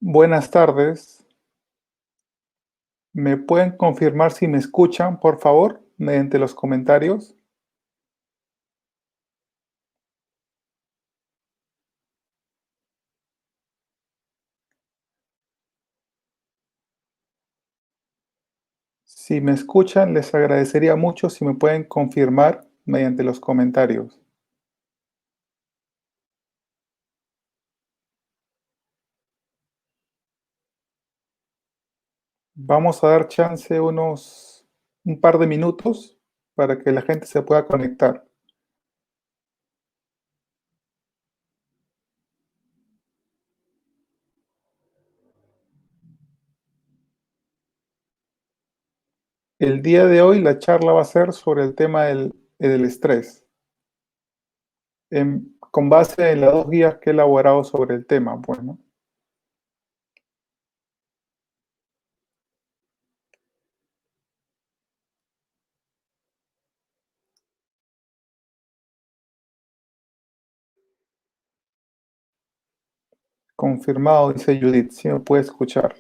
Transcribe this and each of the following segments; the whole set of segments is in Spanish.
Buenas tardes. ¿Me pueden confirmar si me escuchan, por favor, mediante los comentarios? Si me escuchan, les agradecería mucho si me pueden confirmar mediante los comentarios. Vamos a dar chance un par de minutos para que la gente se pueda conectar. El día de hoy la charla va a ser sobre el tema del estrés, con base en las dos guías que he elaborado sobre el tema. Bueno, confirmado, dice Judith, si me puede escuchar.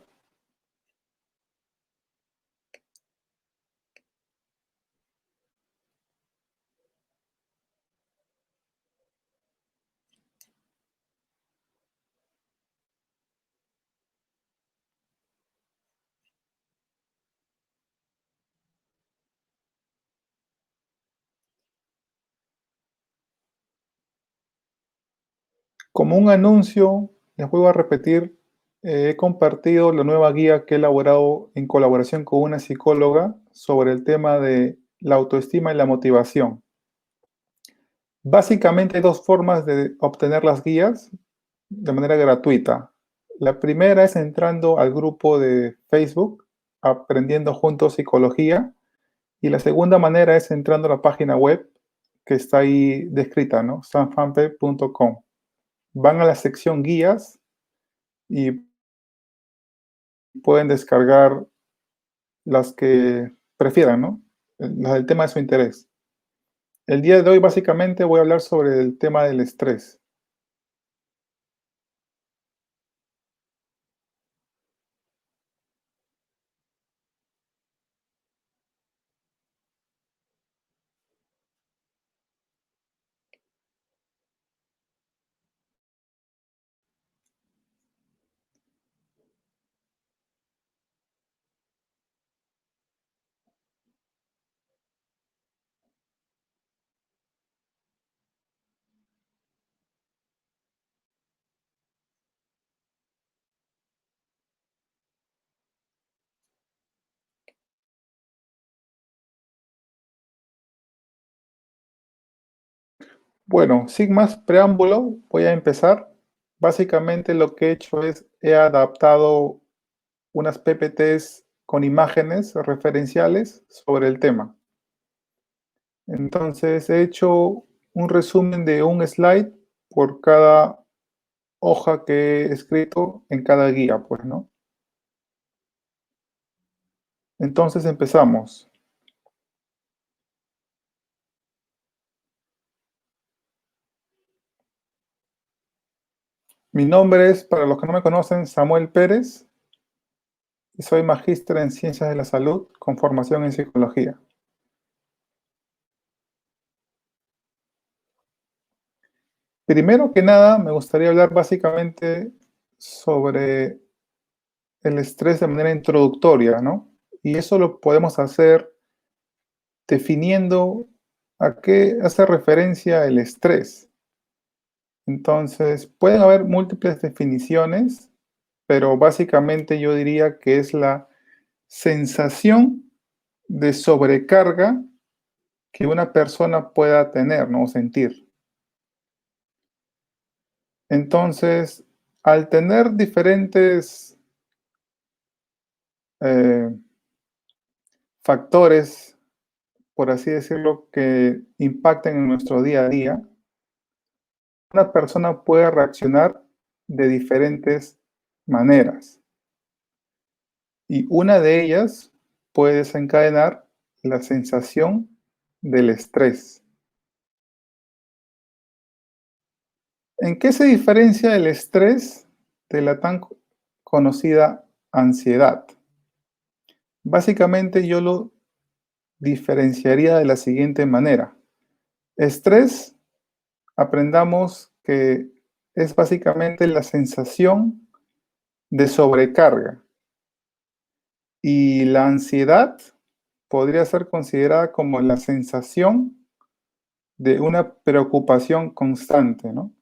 Como un anuncio, les vuelvo a repetir, he compartido la nueva guía que he elaborado en colaboración con una psicóloga sobre el tema de la autoestima y la motivación. Básicamente hay dos formas de obtener las guías de manera gratuita. La primera es entrando al grupo de Facebook, Aprendiendo Juntos Psicología, y la segunda manera es entrando a la página web que está ahí descrita, ¿no? sanfanpe.com. Van a la sección guías y pueden descargar las que prefieran, ¿no? Las del tema de su interés. El día de hoy básicamente voy a hablar sobre el tema del estrés. Bueno, sin más preámbulo, voy a empezar. Básicamente lo que he hecho es, he adaptado unas PPTs con imágenes referenciales sobre el tema. Entonces he hecho un resumen de un slide por cada hoja que he escrito en cada guía, pues, ¿no? Entonces empezamos. Mi nombre es, para los que no me conocen, Samuel Pérez y soy magíster en Ciencias de la Salud con formación en Psicología. Primero que nada, me gustaría hablar básicamente sobre el estrés de manera introductoria, ¿no? Y eso lo podemos hacer definiendo a qué hace referencia el estrés. Entonces, pueden haber múltiples definiciones, pero básicamente yo diría que es la sensación de sobrecarga que una persona pueda tener, ¿no? O sentir. Entonces, al tener diferentes eh, factores, por así decirlo, que impacten en nuestro día a día, una persona puede reaccionar de diferentes maneras. Y una de ellas puede desencadenar la sensación del estrés. ¿En qué se diferencia el estrés de la tan conocida ansiedad. Básicamente yo lo diferenciaría de la siguiente manera. Estrés, aprendamos que es básicamente la sensación de sobrecarga. Y la ansiedad podría ser considerada como la sensación de una preocupación constante, ¿no?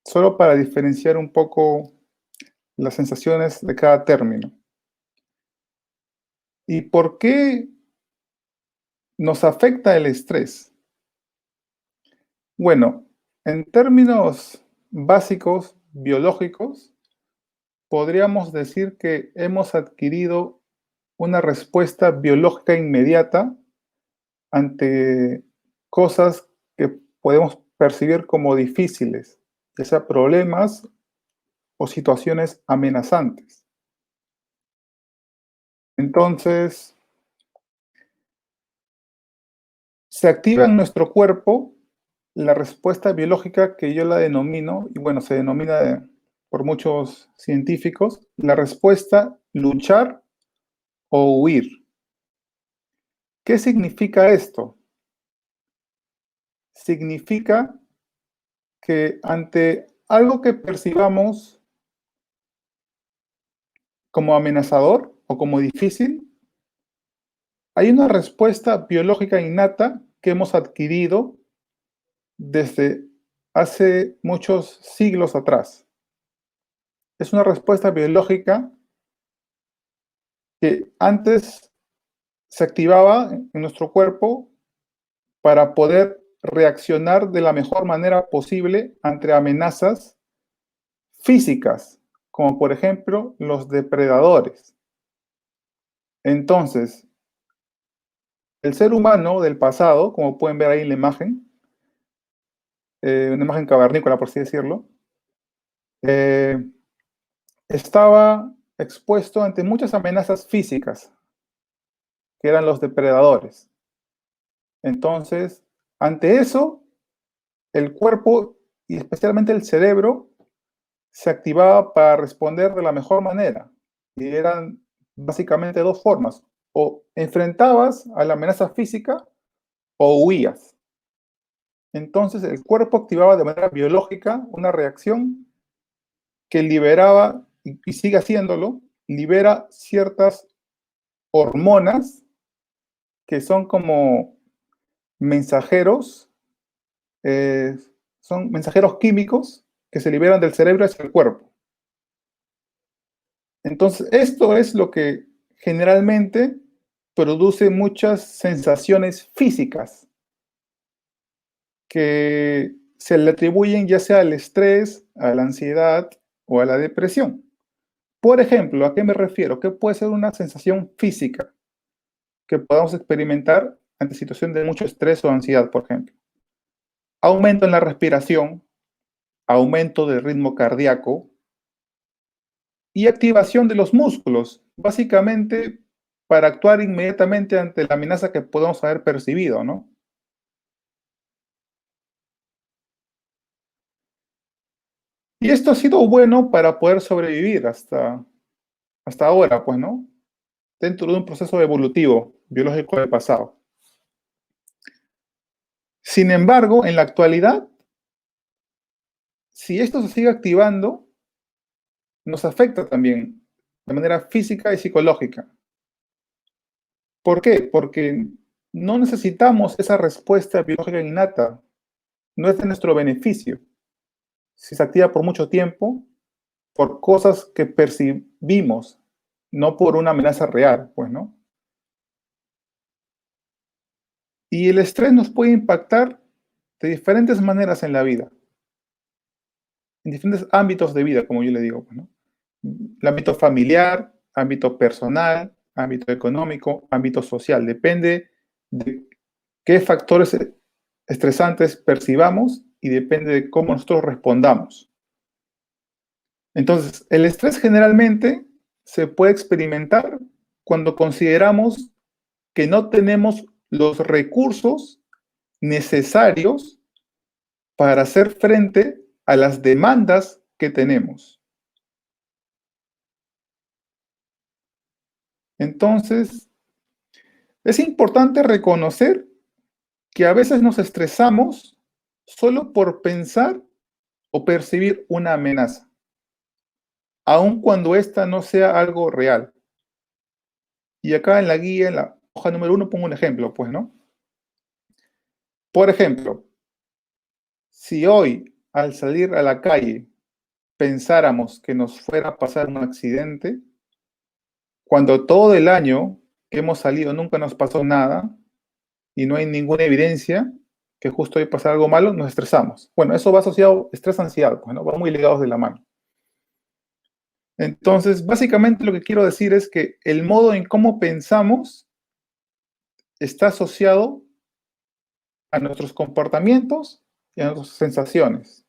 Solo para diferenciar un poco las sensaciones de cada término. ¿Y por qué nos afecta el estrés? Bueno, en términos básicos biológicos, podríamos decir que hemos adquirido una respuesta biológica inmediata ante cosas que podemos percibir como difíciles, ya sea problemas o situaciones amenazantes. Entonces, se activa en nuestro cuerpo la respuesta biológica que yo la denomino, y bueno, se denomina por muchos científicos, la respuesta luchar o huir. ¿Qué significa esto? Significa que ante algo que percibamos como amenazador o como difícil, hay una respuesta biológica innata que hemos adquirido desde hace muchos siglos atrás. Es una respuesta biológica que antes se activaba en nuestro cuerpo para poder reaccionar de la mejor manera posible ante amenazas físicas, como por ejemplo los depredadores. Entonces, el ser humano del pasado, como pueden ver ahí en la imagen, una imagen cavernícola por así decirlo, eh, estaba expuesto ante muchas amenazas físicas, que eran los depredadores. Entonces, ante eso, el cuerpo y especialmente el cerebro se activaba para responder de la mejor manera. Y eran básicamente dos formas. O enfrentabas a la amenaza física o huías. Entonces el cuerpo activaba de manera biológica una reacción que liberaba, y sigue haciéndolo, libera ciertas hormonas que son como mensajeros, eh, son mensajeros químicos que se liberan del cerebro hacia el cuerpo. Entonces, esto es lo que generalmente produce muchas sensaciones físicas que se le atribuyen ya sea al estrés, a la ansiedad o a la depresión. Por ejemplo, ¿a qué me refiero? ¿Qué puede ser una sensación física que podamos experimentar ante situación de mucho estrés o ansiedad, por ejemplo? Aumento en la respiración, aumento del ritmo cardíaco y activación de los músculos, básicamente para actuar inmediatamente ante la amenaza que podamos haber percibido, ¿no? Y esto ha sido bueno para poder sobrevivir hasta ahora, pues, ¿no? Dentro de un proceso evolutivo, biológico del pasado. Sin embargo, en la actualidad, si esto se sigue activando, nos afecta también de manera física y psicológica. ¿Por qué? Porque no necesitamos esa respuesta biológica innata, no es de nuestro beneficio. Si se activa por mucho tiempo, por cosas que percibimos, no por una amenaza real, pues, ¿no? Y el estrés nos puede impactar de diferentes maneras en la vida, en diferentes ámbitos de vida, como yo le digo, pues, ¿no? El ámbito familiar, ámbito personal, ámbito económico, ámbito social. Depende de qué factores estresantes percibamos y depende de cómo nosotros respondamos. Entonces, el estrés generalmente se puede experimentar cuando consideramos que no tenemos los recursos necesarios para hacer frente a las demandas que tenemos. Entonces, es importante reconocer que a veces nos estresamos solo por pensar o percibir una amenaza, aun cuando esta no sea algo real. Y acá en la guía, en la hoja número 1, pongo un ejemplo, pues, ¿no? Por ejemplo, si hoy al salir a la calle pensáramos que nos fuera a pasar un accidente, cuando todo el año que hemos salido nunca nos pasó nada y no hay ninguna evidencia que justo hoy pasa algo malo, nos estresamos. Bueno, eso va asociado estrés-ansiedad, pues, ¿no? Va muy ligados de la mano. Entonces, básicamente lo que quiero decir es que el modo en cómo pensamos está asociado a nuestros comportamientos y a nuestras sensaciones.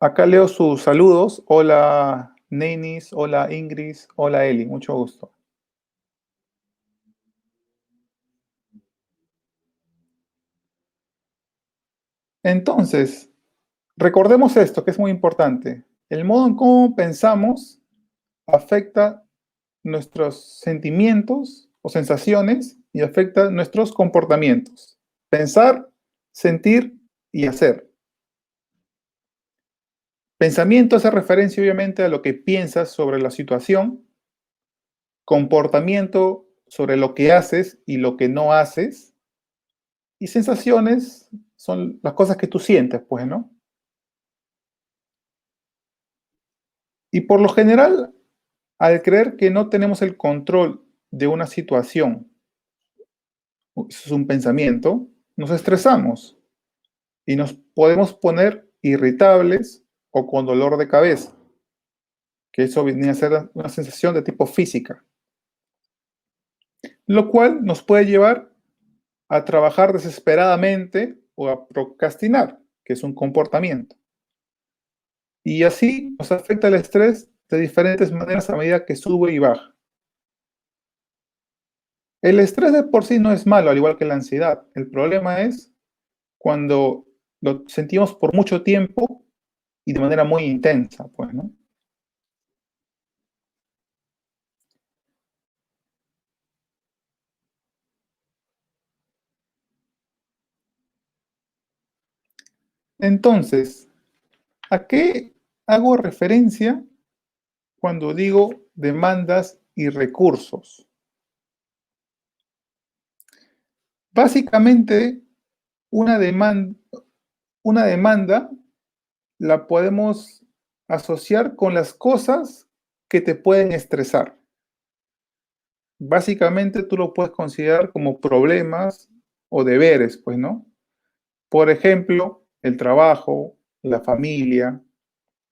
Acá leo sus saludos. Hola Nenis, hola Ingrid, hola Eli, mucho gusto. Entonces, recordemos esto, que es muy importante. El modo en cómo pensamos afecta nuestros sentimientos o sensaciones y afecta nuestros comportamientos. Pensar, sentir y hacer. Pensamiento hace referencia obviamente a lo que piensas sobre la situación. Comportamiento sobre lo que haces y lo que no haces. Y sensaciones son las cosas que tú sientes, pues, ¿no? Y por lo general, al creer que no tenemos el control de una situación, eso es un pensamiento, nos estresamos y nos podemos poner irritables o con dolor de cabeza, que eso viene a ser una sensación de tipo física, lo cual nos puede llevar a trabajar desesperadamente o a procrastinar, que es un comportamiento. Y así nos afecta el estrés de diferentes maneras a medida que sube y baja. El estrés de por sí no es malo, al igual que la ansiedad. El problema es cuando lo sentimos por mucho tiempo y de manera muy intensa, pues, ¿no? Entonces, ¿a qué hago referencia cuando digo demandas y recursos? Básicamente, una demanda, una demanda la podemos asociar con las cosas que te pueden estresar. Básicamente tú lo puedes considerar como problemas o deberes, pues, ¿no? Por ejemplo, el trabajo, la familia,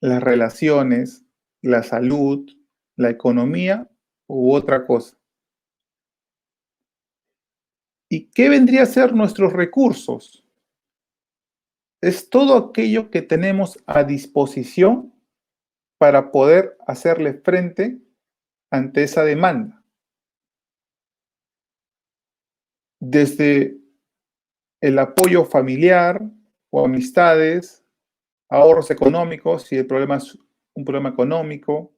las relaciones, la salud, la economía u otra cosa. ¿Y qué vendría a ser nuestros recursos? Es todo aquello que tenemos a disposición para poder hacerle frente ante esa demanda. Desde el apoyo familiar o amistades, ahorros económicos, si el problema es un problema económico,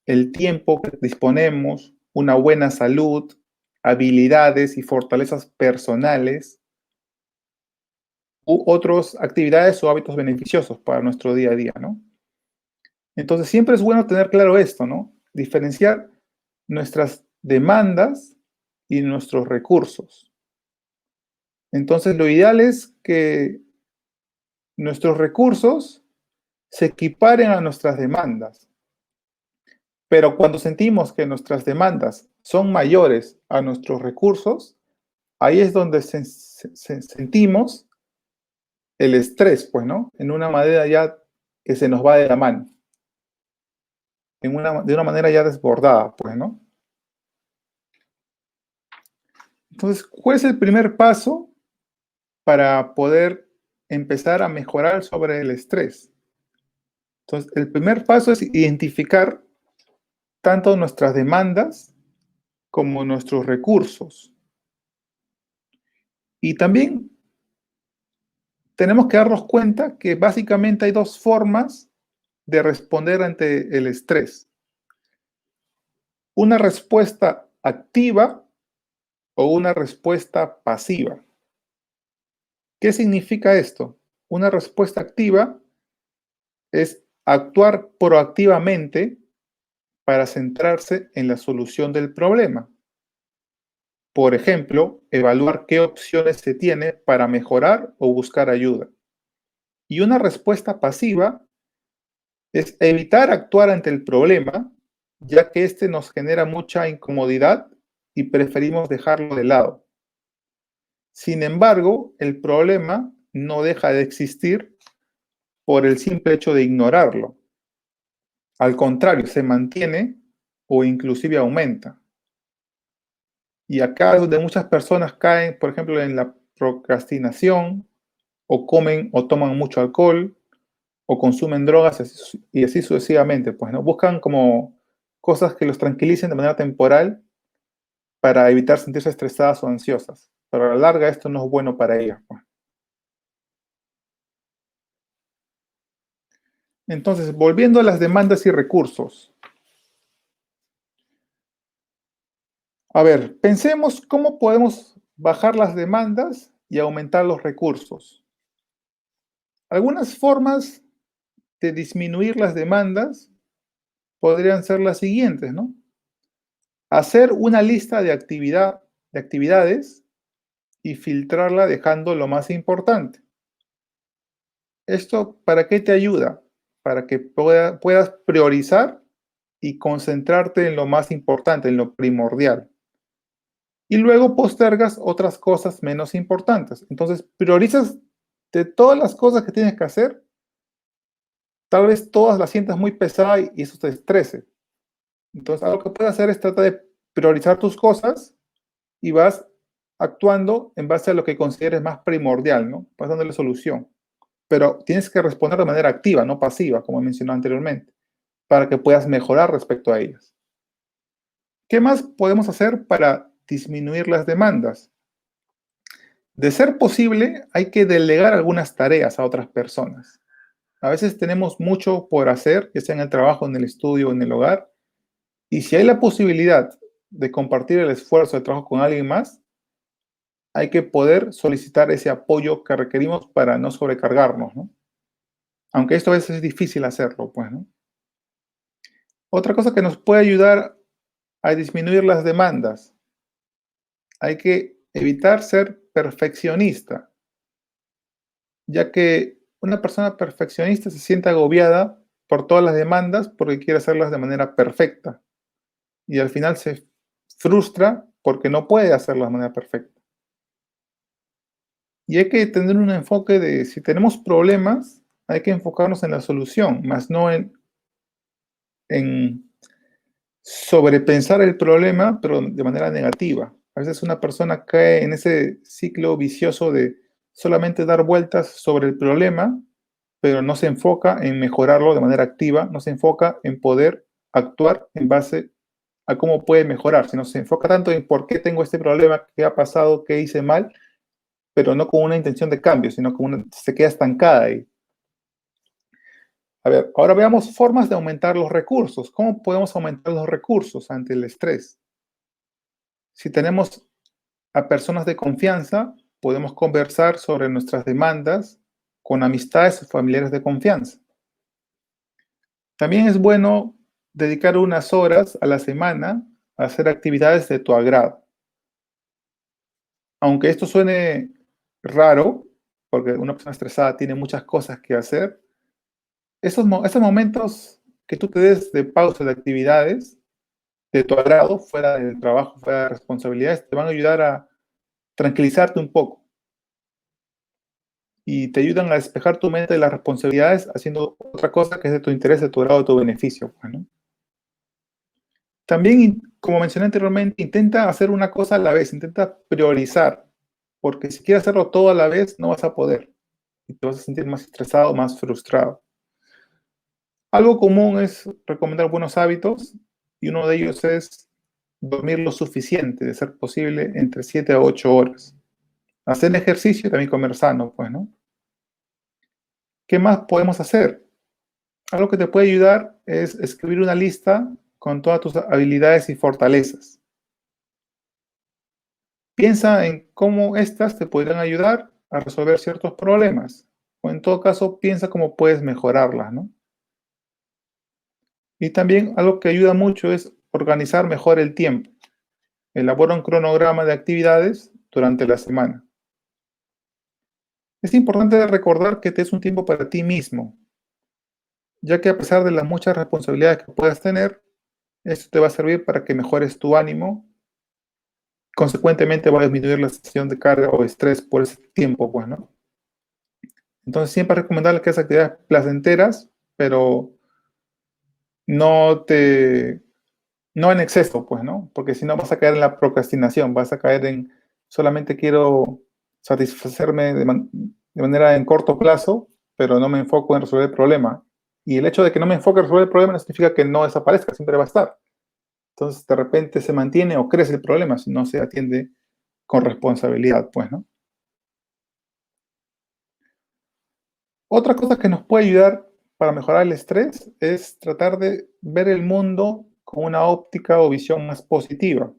el tiempo que disponemos, una buena salud, habilidades y fortalezas personales u otras actividades o hábitos beneficiosos para nuestro día a día, ¿no? Entonces siempre es bueno tener claro esto, ¿no? Diferenciar nuestras demandas y nuestros recursos. Entonces lo ideal es que nuestros recursos se equiparen a nuestras demandas. Pero cuando sentimos que nuestras demandas son mayores a nuestros recursos, ahí es donde sentimos el estrés, pues, ¿no? En una manera ya que se nos va de la mano, de una manera ya desbordada, pues, ¿no? Entonces, ¿cuál es el primer paso para poder empezar a mejorar sobre el estrés? Entonces, el primer paso es identificar tanto nuestras demandas como nuestros recursos. Y también tenemos que darnos cuenta que básicamente hay dos formas de responder ante el estrés. ¿Una respuesta activa o una respuesta pasiva? ¿Qué significa esto? Una respuesta activa es actuar proactivamente para centrarse en la solución del problema. Por ejemplo, evaluar qué opciones se tiene para mejorar o buscar ayuda. Y una respuesta pasiva es evitar actuar ante el problema, ya que este nos genera mucha incomodidad y preferimos dejarlo de lado. Sin embargo, el problema no deja de existir por el simple hecho de ignorarlo. Al contrario, se mantiene o inclusive aumenta. Y acá es donde muchas personas caen, por ejemplo, en la procrastinación, o comen o toman mucho alcohol, o consumen drogas y así sucesivamente. Pues no buscan como cosas que los tranquilicen de manera temporal para evitar sentirse estresadas o ansiosas. Pero a la larga esto no es bueno para ellas, pues. Entonces, volviendo a las demandas y recursos. A ver, pensemos cómo podemos bajar las demandas y aumentar los recursos. Algunas formas de disminuir las demandas podrían ser las siguientes, ¿no? Hacer una lista de actividades y filtrarla dejando lo más importante. ¿Esto para qué te ayuda? Para que puedas priorizar y concentrarte en lo más importante, en lo primordial. Y luego postergas otras cosas menos importantes. Entonces, priorizas de todas las cosas que tienes que hacer, tal vez todas las sientas muy pesadas y eso te estrese. Entonces, algo que puedes hacer es tratar de priorizar tus cosas y vas actuando en base a lo que consideres más primordial, ¿no? Vas dándole solución. Pero tienes que responder de manera activa, no pasiva, como mencioné anteriormente, para que puedas mejorar respecto a ellas. ¿Qué más podemos hacer para disminuir las demandas? De ser posible, hay que delegar algunas tareas a otras personas. A veces tenemos mucho por hacer, ya sea en el trabajo, en el estudio, en el hogar, y si hay la posibilidad de compartir el esfuerzo de trabajo con alguien más, hay que poder solicitar ese apoyo que requerimos para no sobrecargarnos, ¿no? Aunque esto a veces es difícil hacerlo, pues, ¿no? Otra cosa que nos puede ayudar a disminuir las demandas, hay que evitar ser perfeccionista, ya que una persona perfeccionista se siente agobiada por todas las demandas porque quiere hacerlas de manera perfecta y al final se frustra porque no puede hacerlas de manera perfecta. Y hay que tener un enfoque de si tenemos problemas, hay que enfocarnos en la solución, más no en sobrepensar el problema, pero de manera negativa. A veces una persona cae en ese ciclo vicioso de solamente dar vueltas sobre el problema, pero no se enfoca en mejorarlo de manera activa, no se enfoca en poder actuar en base a cómo puede mejorar, sino se enfoca tanto en por qué tengo este problema, qué ha pasado, qué hice mal, pero no con una intención de cambio, sino se queda estancada ahí. A ver, ahora veamos formas de aumentar los recursos. ¿Cómo podemos aumentar los recursos ante el estrés? Si tenemos a personas de confianza, podemos conversar sobre nuestras demandas con amistades o familiares de confianza. También es bueno dedicar unas horas a la semana a hacer actividades de tu agrado. Aunque esto suene raro, porque una persona estresada tiene muchas cosas que hacer, esos momentos que tú te des de pausa de actividades de tu agrado, fuera del trabajo, fuera de responsabilidades, te van a ayudar a tranquilizarte un poco y te ayudan a despejar tu mente de las responsabilidades haciendo otra cosa que es de tu interés, de tu grado, de tu beneficio, pues, ¿no? También, como mencioné anteriormente, intenta hacer una cosa a la vez, intenta priorizar, porque si quieres hacerlo todo a la vez, no vas a poder y te vas a sentir más estresado, más frustrado. Algo común es recomendar buenos hábitos y uno de ellos es dormir lo suficiente, de ser posible, entre 7 a 8 horas. Hacer ejercicio y también comer sano, pues, ¿no? ¿Qué más podemos hacer? Algo que te puede ayudar es escribir una lista con todas tus habilidades y fortalezas. Piensa en cómo estas te podrían ayudar a resolver ciertos problemas, o en todo caso, piensa cómo puedes mejorarlas, ¿no? Y también algo que ayuda mucho es organizar mejor el tiempo. Elabora un cronograma de actividades durante la semana. Es importante recordar que te es un tiempo para ti mismo, ya que a pesar de las muchas responsabilidades que puedas tener, esto te va a servir para que mejores tu ánimo. Consecuentemente va a disminuir la sensación de carga o estrés por ese tiempo, pues, ¿no? Entonces siempre es recomendable que hagas actividades placenteras, pero no te, no en exceso, pues, ¿no? Porque si no vas a caer en la procrastinación, vas a caer en solamente quiero satisfacerme de manera en corto plazo, pero no me enfoco en resolver el problema. Y el hecho de que no me enfoque en resolver el problema no significa que no desaparezca, siempre va a estar. Entonces, de repente se mantiene o crece el problema si no se atiende con responsabilidad, pues, ¿no? Otra cosa que nos puede ayudar para mejorar el estrés es tratar de ver el mundo con una óptica o visión más positiva.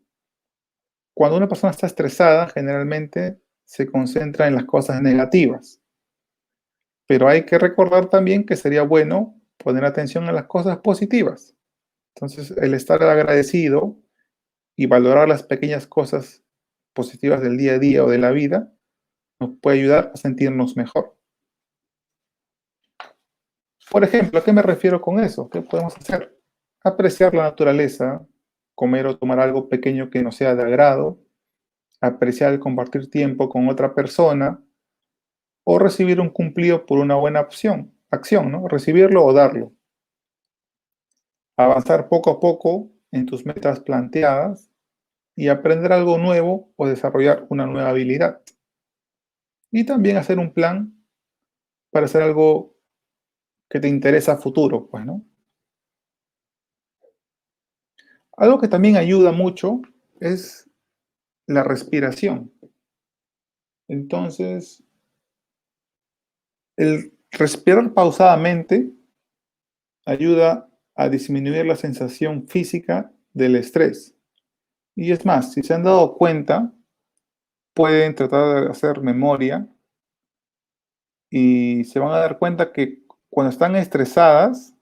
Cuando una persona está estresada, generalmente se concentra en las cosas negativas, pero hay que recordar también que sería bueno poner atención a las cosas positivas. Entonces, el estar agradecido y valorar las pequeñas cosas positivas del día a día o de la vida nos puede ayudar a sentirnos mejor. Por ejemplo, ¿a qué me refiero con eso? ¿Qué podemos hacer? Apreciar la naturaleza, comer o tomar algo pequeño que nos sea de agrado, apreciar el compartir tiempo con otra persona o recibir un cumplido por una buena acción, ¿no? Recibirlo o darlo. Avanzar poco a poco en tus metas planteadas y aprender algo nuevo o desarrollar una nueva habilidad. Y también hacer un plan para hacer algo que te interesa a futuro, pues, ¿no? Algo que también ayuda mucho es la respiración. Entonces, el respirar pausadamente ayuda a disminuir la sensación física del estrés. Y es más, si se han dado cuenta, pueden tratar de hacer memoria y se van a dar cuenta que cuando están estresadas,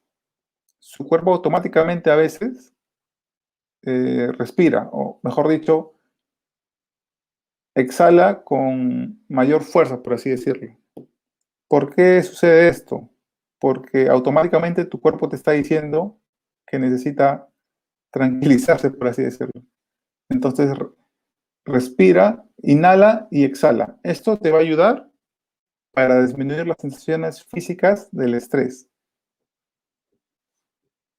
su cuerpo automáticamente a veces respira, o mejor dicho, exhala con mayor fuerza, por así decirlo. ¿Por qué sucede esto? Porque automáticamente tu cuerpo te está diciendo que necesita tranquilizarse, por así decirlo. Entonces, respira, inhala y exhala. Esto te va a ayudar para disminuir las sensaciones físicas del estrés.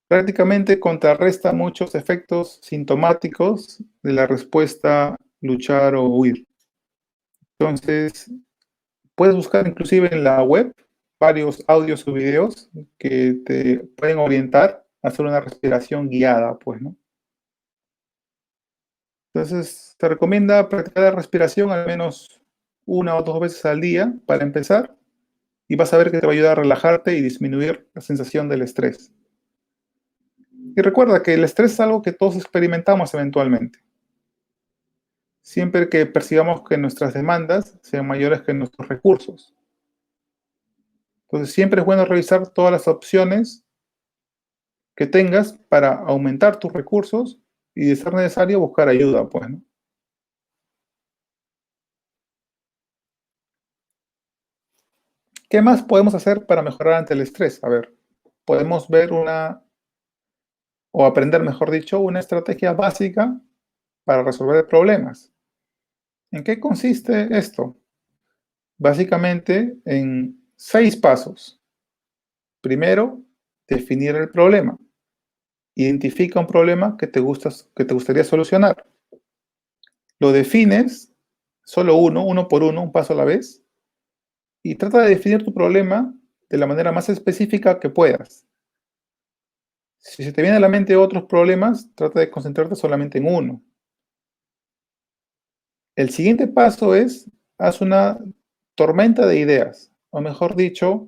Prácticamente contrarresta muchos efectos sintomáticos de la respuesta luchar o huir. Entonces, puedes buscar inclusive en la web varios audios o videos que te pueden orientar a hacer una respiración guiada, pues, ¿no? Entonces, se recomienda practicar la respiración al menos una o dos veces al día para empezar y vas a ver que te va a ayudar a relajarte y disminuir la sensación del estrés. Y recuerda que el estrés es algo que todos experimentamos eventualmente, siempre que percibamos que nuestras demandas sean mayores que nuestros recursos. Entonces, siempre es bueno revisar todas las opciones que tengas para aumentar tus recursos y, de ser necesario, buscar ayuda, pues, ¿no? ¿Qué más podemos hacer para mejorar ante el estrés? A ver, podemos ver o aprender, mejor dicho, una estrategia básica para resolver problemas. ¿En qué consiste esto? Básicamente en 6 pasos. Primero, definir el problema. Identifica un problema que te gustaría solucionar. Lo defines, solo uno por uno, un paso a la vez, y trata de definir tu problema de la manera más específica que puedas. Si se te vienen a la mente otros problemas, trata de concentrarte solamente en uno. El siguiente paso es, haz una tormenta de ideas, o mejor dicho,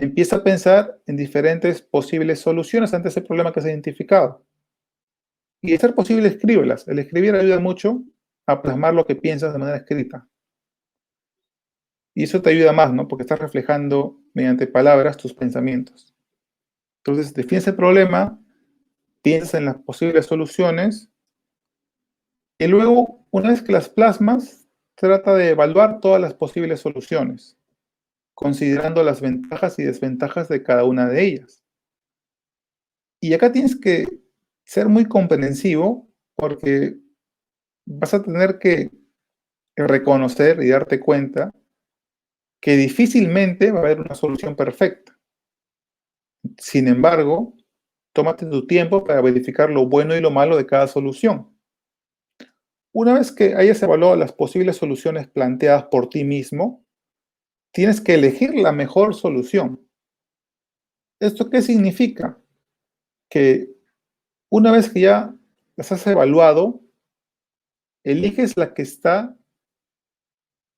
empieza a pensar en diferentes posibles soluciones ante ese problema que has identificado. Y de ser posible, escríbelas. El escribir ayuda mucho a plasmar lo que piensas de manera escrita. Y eso te ayuda más, ¿no? Porque estás reflejando mediante palabras tus pensamientos. Entonces, defines el problema, piensas en las posibles soluciones y luego, una vez que las plasmas, trata de evaluar todas las posibles soluciones, considerando las ventajas y desventajas de cada una de ellas. Y acá tienes que ser muy comprensivo porque vas a tener que reconocer y darte cuenta que difícilmente va a haber una solución perfecta. Sin embargo, tómate tu tiempo para verificar lo bueno y lo malo de cada solución. Una vez que hayas evaluado las posibles soluciones planteadas por ti mismo, tienes que elegir la mejor solución. ¿Esto qué significa? Que una vez que ya las has evaluado, eliges la que está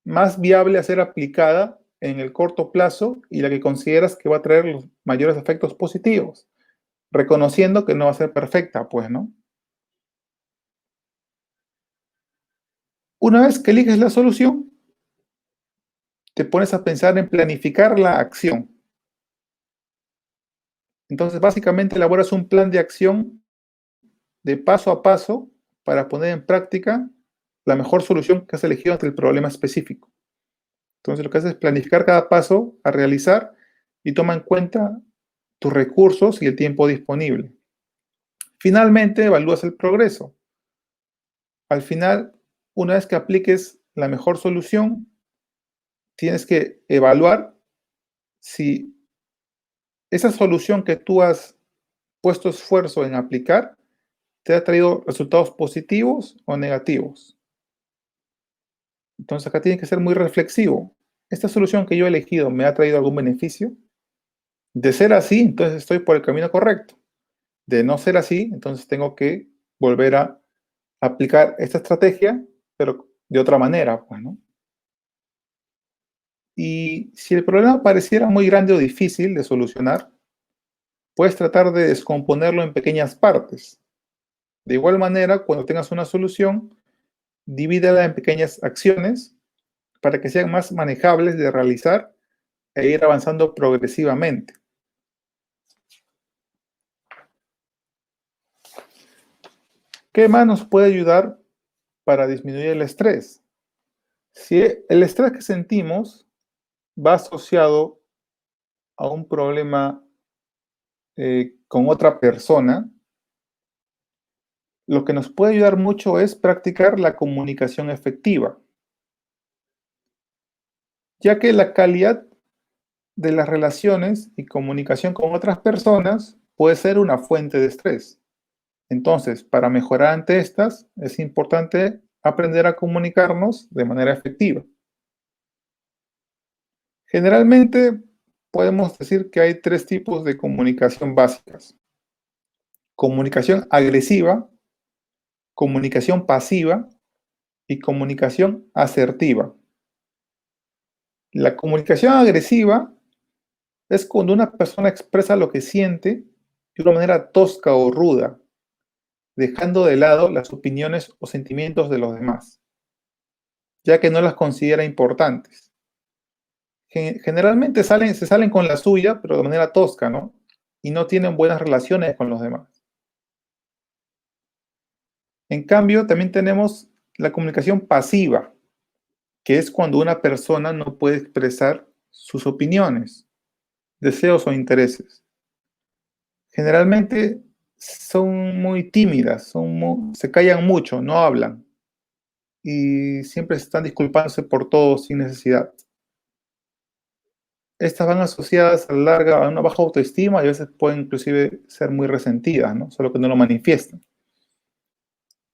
más viable a ser aplicada en el corto plazo y la que consideras que va a traer los mayores efectos positivos, reconociendo que no va a ser perfecta, pues, ¿no? Una vez que eliges la solución, te pones a pensar en planificar la acción. Entonces, básicamente elaboras un plan de acción de paso a paso para poner en práctica la mejor solución que has elegido ante el problema específico. Entonces, lo que haces es planificar cada paso a realizar y toma en cuenta tus recursos y el tiempo disponible. Finalmente, evalúas el progreso. Al final, una vez que apliques la mejor solución, tienes que evaluar si esa solución que tú has puesto esfuerzo en aplicar te ha traído resultados positivos o negativos. Entonces acá tienes que ser muy reflexivo. ¿Esta solución que yo he elegido me ha traído algún beneficio? De ser así, entonces estoy por el camino correcto. De no ser así, entonces tengo que volver a aplicar esta estrategia, pero de otra manera, pues, ¿no? Y si el problema pareciera muy grande o difícil de solucionar, puedes tratar de descomponerlo en pequeñas partes. De igual manera, cuando tengas una solución, divídela en pequeñas acciones para que sean más manejables de realizar e ir avanzando progresivamente. ¿Qué más nos puede ayudar para disminuir el estrés? Si el estrés que sentimos va asociado a un problema con otra persona, lo que nos puede ayudar mucho es practicar la comunicación efectiva, ya que la calidad de las relaciones y comunicación con otras personas puede ser una fuente de estrés. Entonces, para mejorar ante estas, es importante aprender a comunicarnos de manera efectiva. Generalmente, podemos decir que hay tres tipos de comunicación básicas: comunicación agresiva, comunicación pasiva y comunicación asertiva. La comunicación agresiva es cuando una persona expresa lo que siente de una manera tosca o ruda, dejando de lado las opiniones o sentimientos de los demás, ya que no las considera importantes. Generalmente se salen con la suya, pero de manera tosca, ¿no? Y no tienen buenas relaciones con los demás. En cambio, también tenemos la comunicación pasiva, que es cuando una persona no puede expresar sus opiniones, deseos o intereses. Generalmente son muy tímidas, se callan mucho, no hablan y siempre están disculpándose por todo sin necesidad. Estas van asociadas a la larga a una baja autoestima y a veces pueden inclusive ser muy resentidas, ¿no? Solo que no lo manifiestan.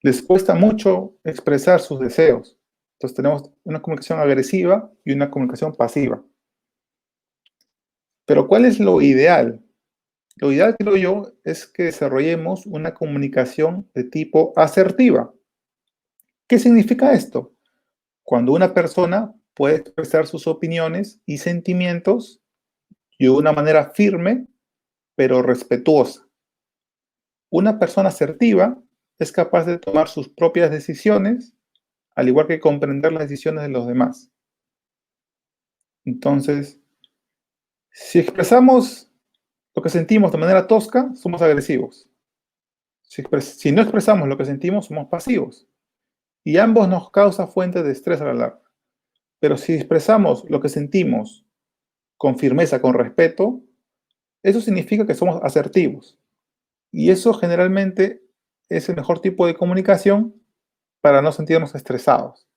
Les cuesta mucho expresar sus deseos. Entonces tenemos una comunicación agresiva y una comunicación pasiva. Pero ¿cuál es lo ideal? Lo ideal, creo yo, es que desarrollemos una comunicación de tipo asertiva. ¿Qué significa esto? Cuando una persona puede expresar sus opiniones y sentimientos y de una manera firme, pero respetuosa. Una persona asertiva es capaz de tomar sus propias decisiones, al igual que comprender las decisiones de los demás. Entonces, si expresamos lo que sentimos de manera tosca, somos agresivos. Si no expresamos lo que sentimos, somos pasivos. Y ambos nos causa fuentes de estrés a la larga. Pero si expresamos lo que sentimos con firmeza, con respeto, eso significa que somos asertivos. Y eso generalmente es el mejor tipo de comunicación para no sentirnos estresados.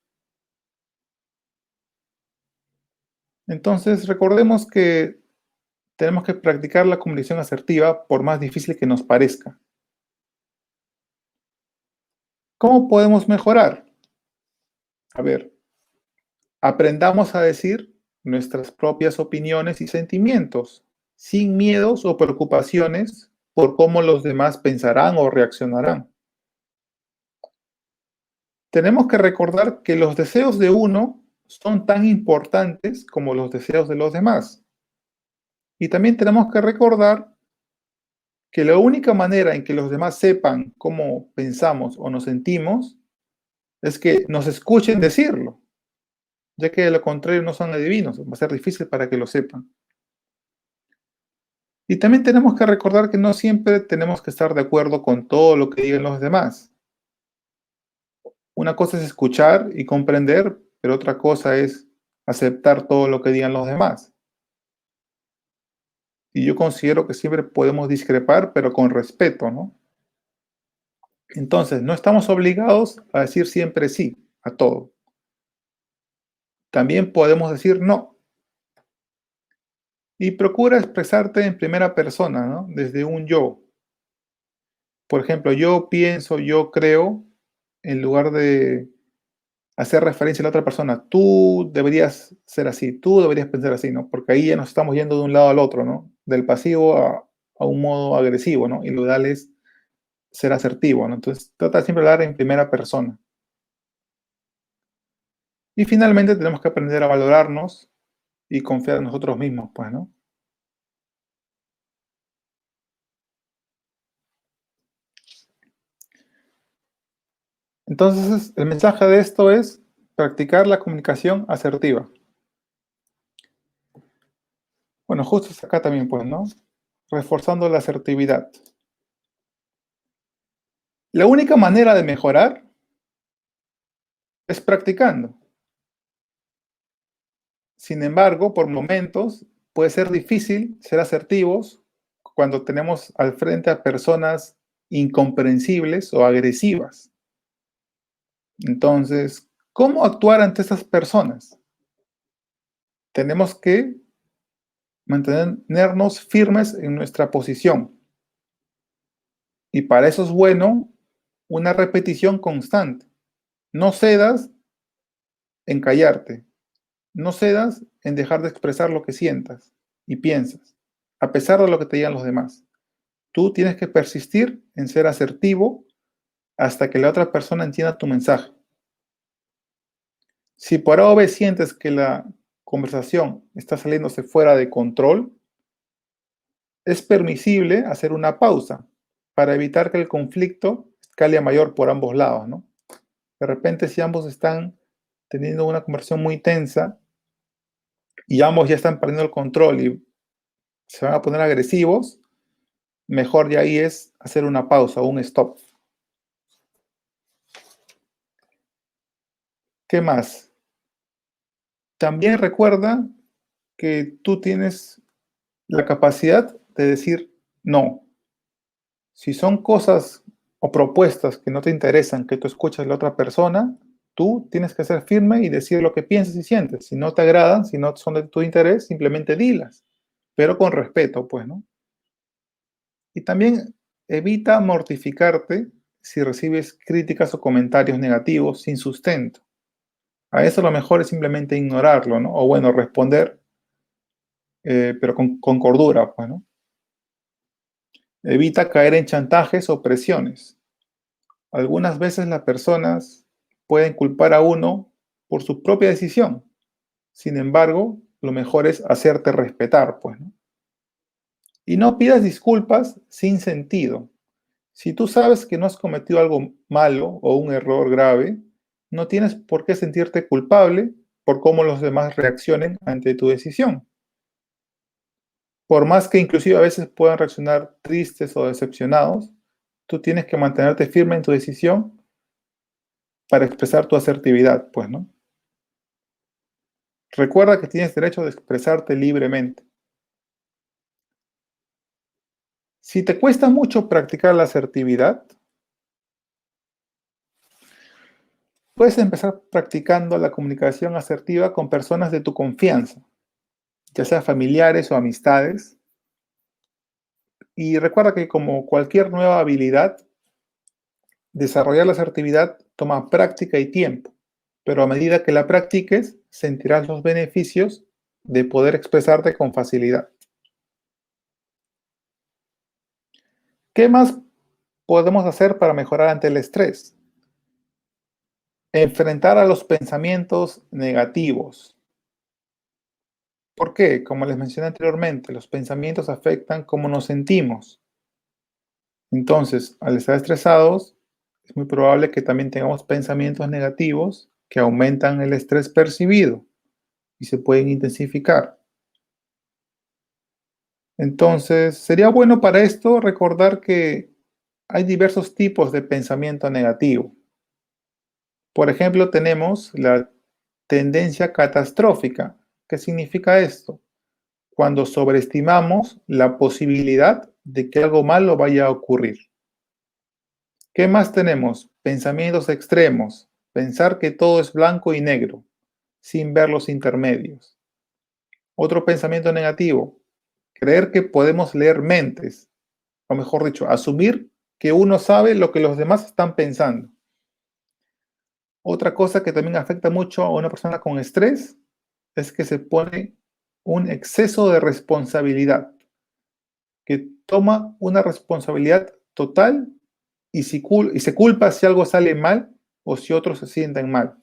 Entonces, recordemos que tenemos que practicar la comunicación asertiva por más difícil que nos parezca. ¿Cómo podemos mejorar? A ver, aprendamos a decir nuestras propias opiniones y sentimientos, sin miedos o preocupaciones por cómo los demás pensarán o reaccionarán. Tenemos que recordar que los deseos de uno son tan importantes como los deseos de los demás. Y también tenemos que recordar que la única manera en que los demás sepan cómo pensamos o nos sentimos es que nos escuchen decirlo, ya que de lo contrario no son adivinos, va a ser difícil para que lo sepan. Y también tenemos que recordar que no siempre tenemos que estar de acuerdo con todo lo que digan los demás. Una cosa es escuchar y comprender, pero otra cosa es aceptar todo lo que digan los demás. Y yo considero que siempre podemos discrepar, pero con respeto, ¿no? Entonces, no estamos obligados a decir siempre sí a todo. También podemos decir no. Y procura expresarte en primera persona, ¿no? Desde un yo. Por ejemplo, yo pienso, yo creo, en lugar de hacer referencia a la otra persona. Tú deberías ser así, tú deberías pensar así, ¿no? Porque ahí ya nos estamos yendo de un lado al otro, ¿no? Del pasivo a un modo agresivo, ¿no? Y lo ideal es ser asertivo, ¿no? Entonces, trata siempre de hablar en primera persona. Y finalmente tenemos que aprender a valorarnos y confiar en nosotros mismos, pues, ¿no? Entonces, el mensaje de esto es practicar la comunicación asertiva. Bueno, justo es acá también, pues, ¿no? Reforzando la asertividad. La única manera de mejorar es practicando. Sin embargo, por momentos puede ser difícil ser asertivos cuando tenemos al frente a personas incomprensibles o agresivas. Entonces, ¿cómo actuar ante esas personas? Tenemos que mantenernos firmes en nuestra posición. Y para eso es bueno una repetición constante. No cedas en callarte. No cedas en dejar de expresar lo que sientas y piensas, a pesar de lo que te digan los demás. Tú tienes que persistir en ser asertivo hasta que la otra persona entienda tu mensaje. Si por A o B sientes que la conversación está saliéndose fuera de control, es permisible hacer una pausa para evitar que el conflicto escale a mayor por ambos lados, ¿no? De repente, si ambos están teniendo una conversación muy tensa y ambos ya están perdiendo el control y se van a poner agresivos, mejor de ahí es hacer una pausa o un stop. ¿Qué más? También recuerda que tú tienes la capacidad de decir no. Si son cosas o propuestas que no te interesan, que tú escuchas de la otra persona, tú tienes que ser firme y decir lo que piensas y sientes. Si no te agradan, si no son de tu interés, simplemente dilas, pero con respeto, pues, ¿no? Y también evita mortificarte si recibes críticas o comentarios negativos sin sustento. A eso lo mejor es simplemente ignorarlo, ¿no? O bueno, responder, pero con cordura, pues, ¿no? Evita caer en chantajes o presiones. Algunas veces las personas pueden culpar a uno por su propia decisión. Sin embargo, lo mejor es hacerte respetar, pues, ¿no? Y no pidas disculpas sin sentido. Si tú sabes que no has cometido algo malo o un error grave, no tienes por qué sentirte culpable por cómo los demás reaccionen ante tu decisión. Por más que inclusive a veces puedan reaccionar tristes o decepcionados, tú tienes que mantenerte firme en tu decisión para expresar tu asertividad, pues, ¿no? Recuerda que tienes derecho de expresarte libremente. Si te cuesta mucho practicar la asertividad, puedes empezar practicando la comunicación asertiva con personas de tu confianza, ya sea familiares o amistades. Y recuerda que como cualquier nueva habilidad, desarrollar la asertividad toma práctica y tiempo, pero a medida que la practiques, sentirás los beneficios de poder expresarte con facilidad. ¿Qué más podemos hacer para mejorar ante el estrés? Enfrentar a los pensamientos negativos. ¿Por qué? Como les mencioné anteriormente, los pensamientos afectan cómo nos sentimos. Entonces, al estar estresados, es muy probable que también tengamos pensamientos negativos que aumentan el estrés percibido y se pueden intensificar. Entonces, sería bueno para esto recordar que hay diversos tipos de pensamiento negativo. Por ejemplo, tenemos la tendencia catastrófica. ¿Qué significa esto? Cuando sobreestimamos la posibilidad de que algo malo vaya a ocurrir. ¿Qué más tenemos? Pensamientos extremos. Pensar que todo es blanco y negro, sin ver los intermedios. Otro pensamiento negativo. Creer que podemos leer mentes, o mejor dicho, asumir que uno sabe lo que los demás están pensando. Otra cosa que también afecta mucho a una persona con estrés es que se pone un exceso de responsabilidad, que toma una responsabilidad total y se culpa si algo sale mal o si otros se sienten mal.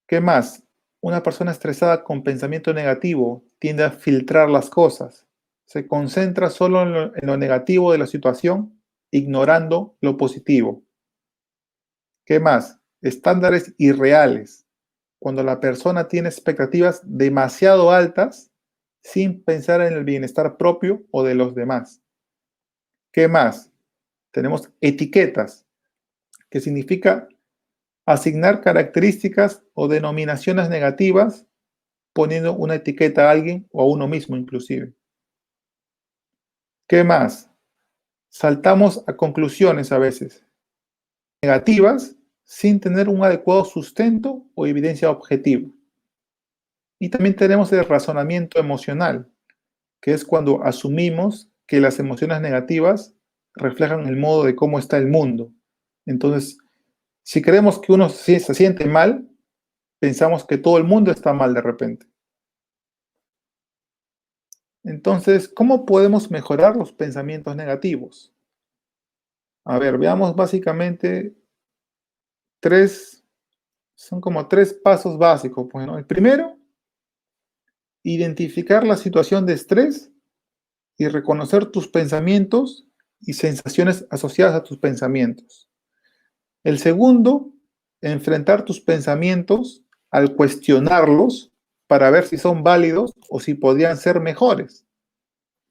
¿Qué más? Una persona estresada con pensamiento negativo tiende a filtrar las cosas. Se concentra solo en lo negativo de la situación, ignorando lo positivo. ¿Qué más? Estándares irreales. Cuando la persona tiene expectativas demasiado altas sin pensar en el bienestar propio o de los demás. ¿Qué más? Tenemos etiquetas, que significa asignar características o denominaciones negativas poniendo una etiqueta a alguien o a uno mismo inclusive. ¿Qué más? Saltamos a conclusiones a veces negativas sin tener un adecuado sustento o evidencia objetiva. Y también tenemos el razonamiento emocional, que es cuando asumimos que las emociones negativas reflejan el modo de cómo está el mundo. Entonces, si creemos que uno se siente mal, pensamos que todo el mundo está mal de repente. Entonces, ¿cómo podemos mejorar los pensamientos negativos? A ver, veamos básicamente tres, son como tres pasos básicos. Bueno, el primero, identificar la situación de estrés y reconocer tus pensamientos y sensaciones asociadas a tus pensamientos. El segundo, enfrentar tus pensamientos al cuestionarlos para ver si son válidos o si podrían ser mejores.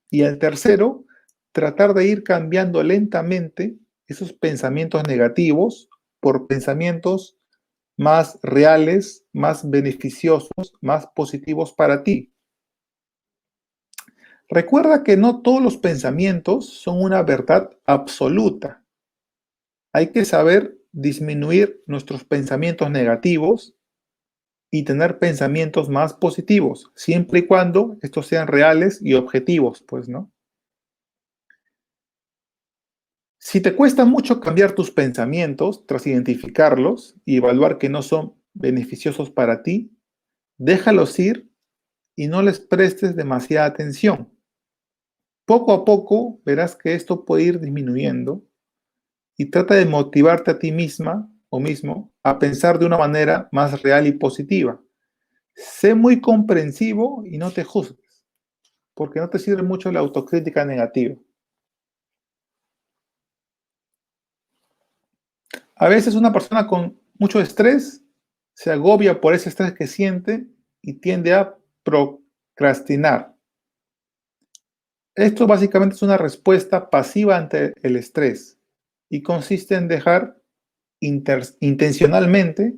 Y el tercero, tratar de ir cambiando lentamente esos pensamientos negativos por pensamientos más reales, más beneficiosos, más positivos para ti. Recuerda que no todos los pensamientos son una verdad absoluta. Hay que saber disminuir nuestros pensamientos negativos y tener pensamientos más positivos, siempre y cuando estos sean reales y objetivos, pues, ¿no? Si te cuesta mucho cambiar tus pensamientos tras identificarlos y evaluar que no son beneficiosos para ti, déjalos ir y no les prestes demasiada atención. Poco a poco verás que esto puede ir disminuyendo y trata de motivarte a ti misma o mismo a pensar de una manera más real y positiva. Sé muy comprensivo y no te juzgues. porque no te sirve mucho la autocrítica negativa. A veces una persona con mucho estrés se agobia por ese estrés que siente y tiende a procrastinar. Esto básicamente es una respuesta pasiva ante el estrés y consiste en dejar intencionalmente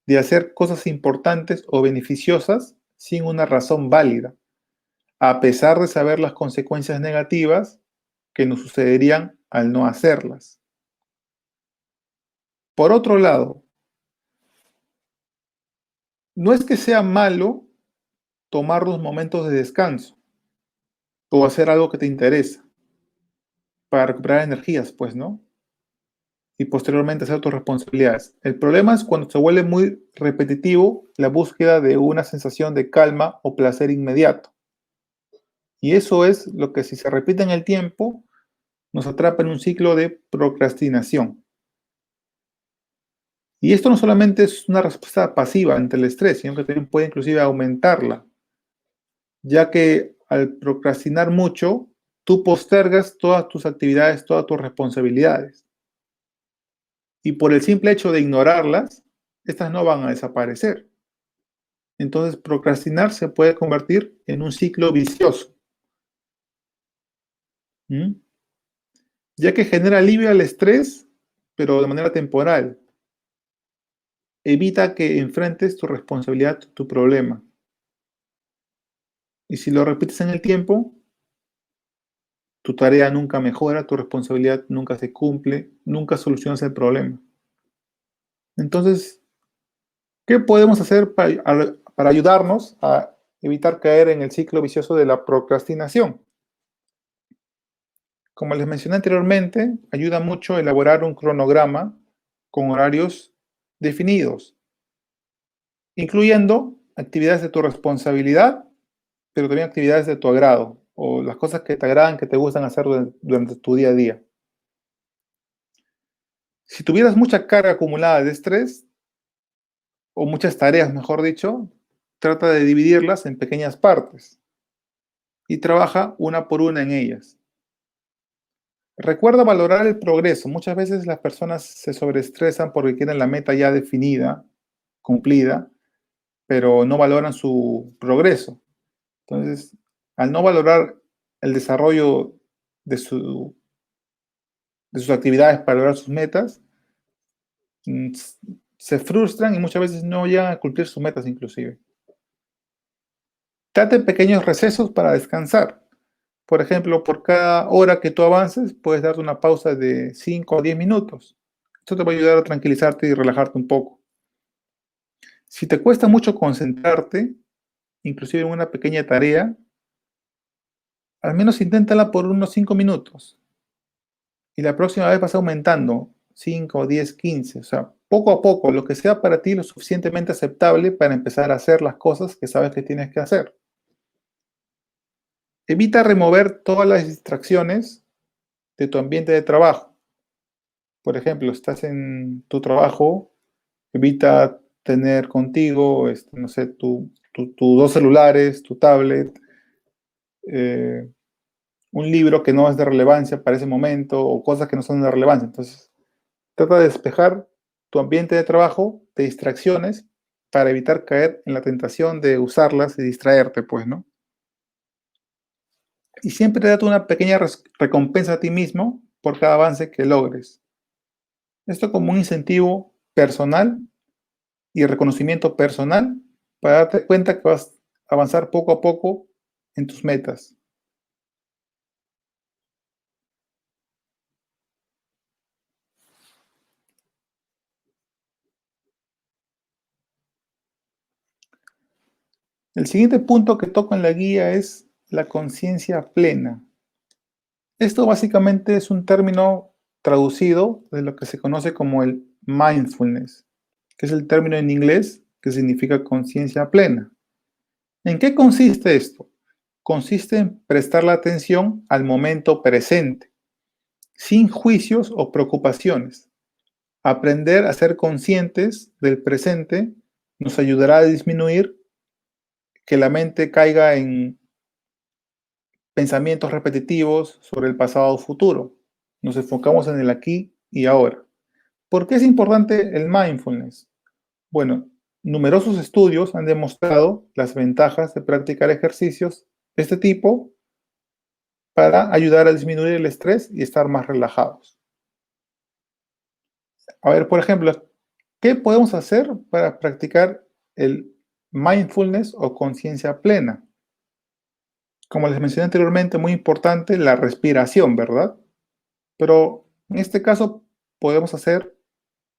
de hacer cosas importantes o beneficiosas sin una razón válida, a pesar de saber las consecuencias negativas que nos sucederían al no hacerlas. Por otro lado, no es que sea malo tomar los momentos de descanso o hacer algo que te interesa para recuperar energías, pues, ¿no? Y posteriormente hacer tus responsabilidades. El problema es cuando se vuelve muy repetitivo la búsqueda de una sensación de calma o placer inmediato. Y eso es lo que, si se repite en el tiempo, nos atrapa en un ciclo de procrastinación. Y esto no solamente es una respuesta pasiva ante el estrés, sino que también puede inclusive aumentarla, ya que al procrastinar mucho, tú postergas todas tus actividades, todas tus responsabilidades. Y por el simple hecho de ignorarlas, estas no van a desaparecer. Entonces, procrastinar se puede convertir en un ciclo vicioso, ¿m? Ya que genera alivio al estrés, pero de manera temporal. Evita que enfrentes tu responsabilidad, tu problema. Y si lo repites en el tiempo, tu tarea nunca mejora, tu responsabilidad nunca se cumple, nunca solucionas el problema. Entonces, ¿qué podemos hacer para ayudarnos a evitar caer en el ciclo vicioso de la procrastinación? Como les mencioné anteriormente, ayuda mucho elaborar un cronograma con horarios definidos, incluyendo actividades de tu responsabilidad, pero también actividades de tu agrado o las cosas que te agradan, que te gustan hacer durante tu día a día. Si tuvieras mucha carga acumulada de estrés, o muchas tareas, mejor dicho, trata de dividirlas en pequeñas partes y trabaja una por una en ellas. Recuerda valorar el progreso. Muchas veces las personas se sobreestresan porque quieren la meta ya definida, cumplida, pero no valoran su progreso. Entonces, al no valorar el desarrollo de, de sus actividades para lograr sus metas, mm, se frustran y muchas veces no llegan a cumplir sus metas inclusive. Date pequeños recesos para descansar. Por ejemplo, por cada hora que tú avances, puedes darte una pausa de 5 o 10 minutos. Esto te va a ayudar a tranquilizarte y relajarte un poco. Si te cuesta mucho concentrarte, inclusive en una pequeña tarea, al menos inténtala por unos 5 minutos. Y la próxima vez vas aumentando 5, 10, 15. O sea, poco a poco, lo que sea para ti lo suficientemente aceptable para empezar a hacer las cosas que sabes que tienes que hacer. Evita remover todas las distracciones de tu ambiente de trabajo. Por ejemplo, estás en tu trabajo, evita tener contigo, no sé, tus dos celulares, tu tablet, eh, un libro que no es de relevancia para ese momento o cosas que no son de relevancia. Entonces, trata de despejar tu ambiente de trabajo de distracciones para evitar caer en la tentación de usarlas y distraerte, pues, ¿no? Y siempre date una pequeña recompensa a ti mismo por cada avance que logres. Esto como un incentivo personal y reconocimiento personal para darte cuenta que vas a avanzar poco a poco en tus metas. El siguiente punto que toco en la guía es la conciencia plena. Esto básicamente es un término traducido de lo que se conoce como el mindfulness, que es el término en inglés que significa conciencia plena. ¿En qué consiste esto? Consiste en prestar la atención al momento presente, sin juicios o preocupaciones. Aprender a ser conscientes del presente nos ayudará a disminuir que la mente caiga en pensamientos repetitivos sobre el pasado o futuro. Nos enfocamos en el aquí y ahora. ¿Por qué es importante el mindfulness? Bueno, numerosos estudios han demostrado las ventajas de practicar ejercicios de este tipo para ayudar a disminuir el estrés y estar más relajados. A ver, por ejemplo, ¿qué podemos hacer para practicar el mindfulness o conciencia plena? Como les mencioné anteriormente, muy importante la respiración, ¿verdad? Pero en este caso podemos hacer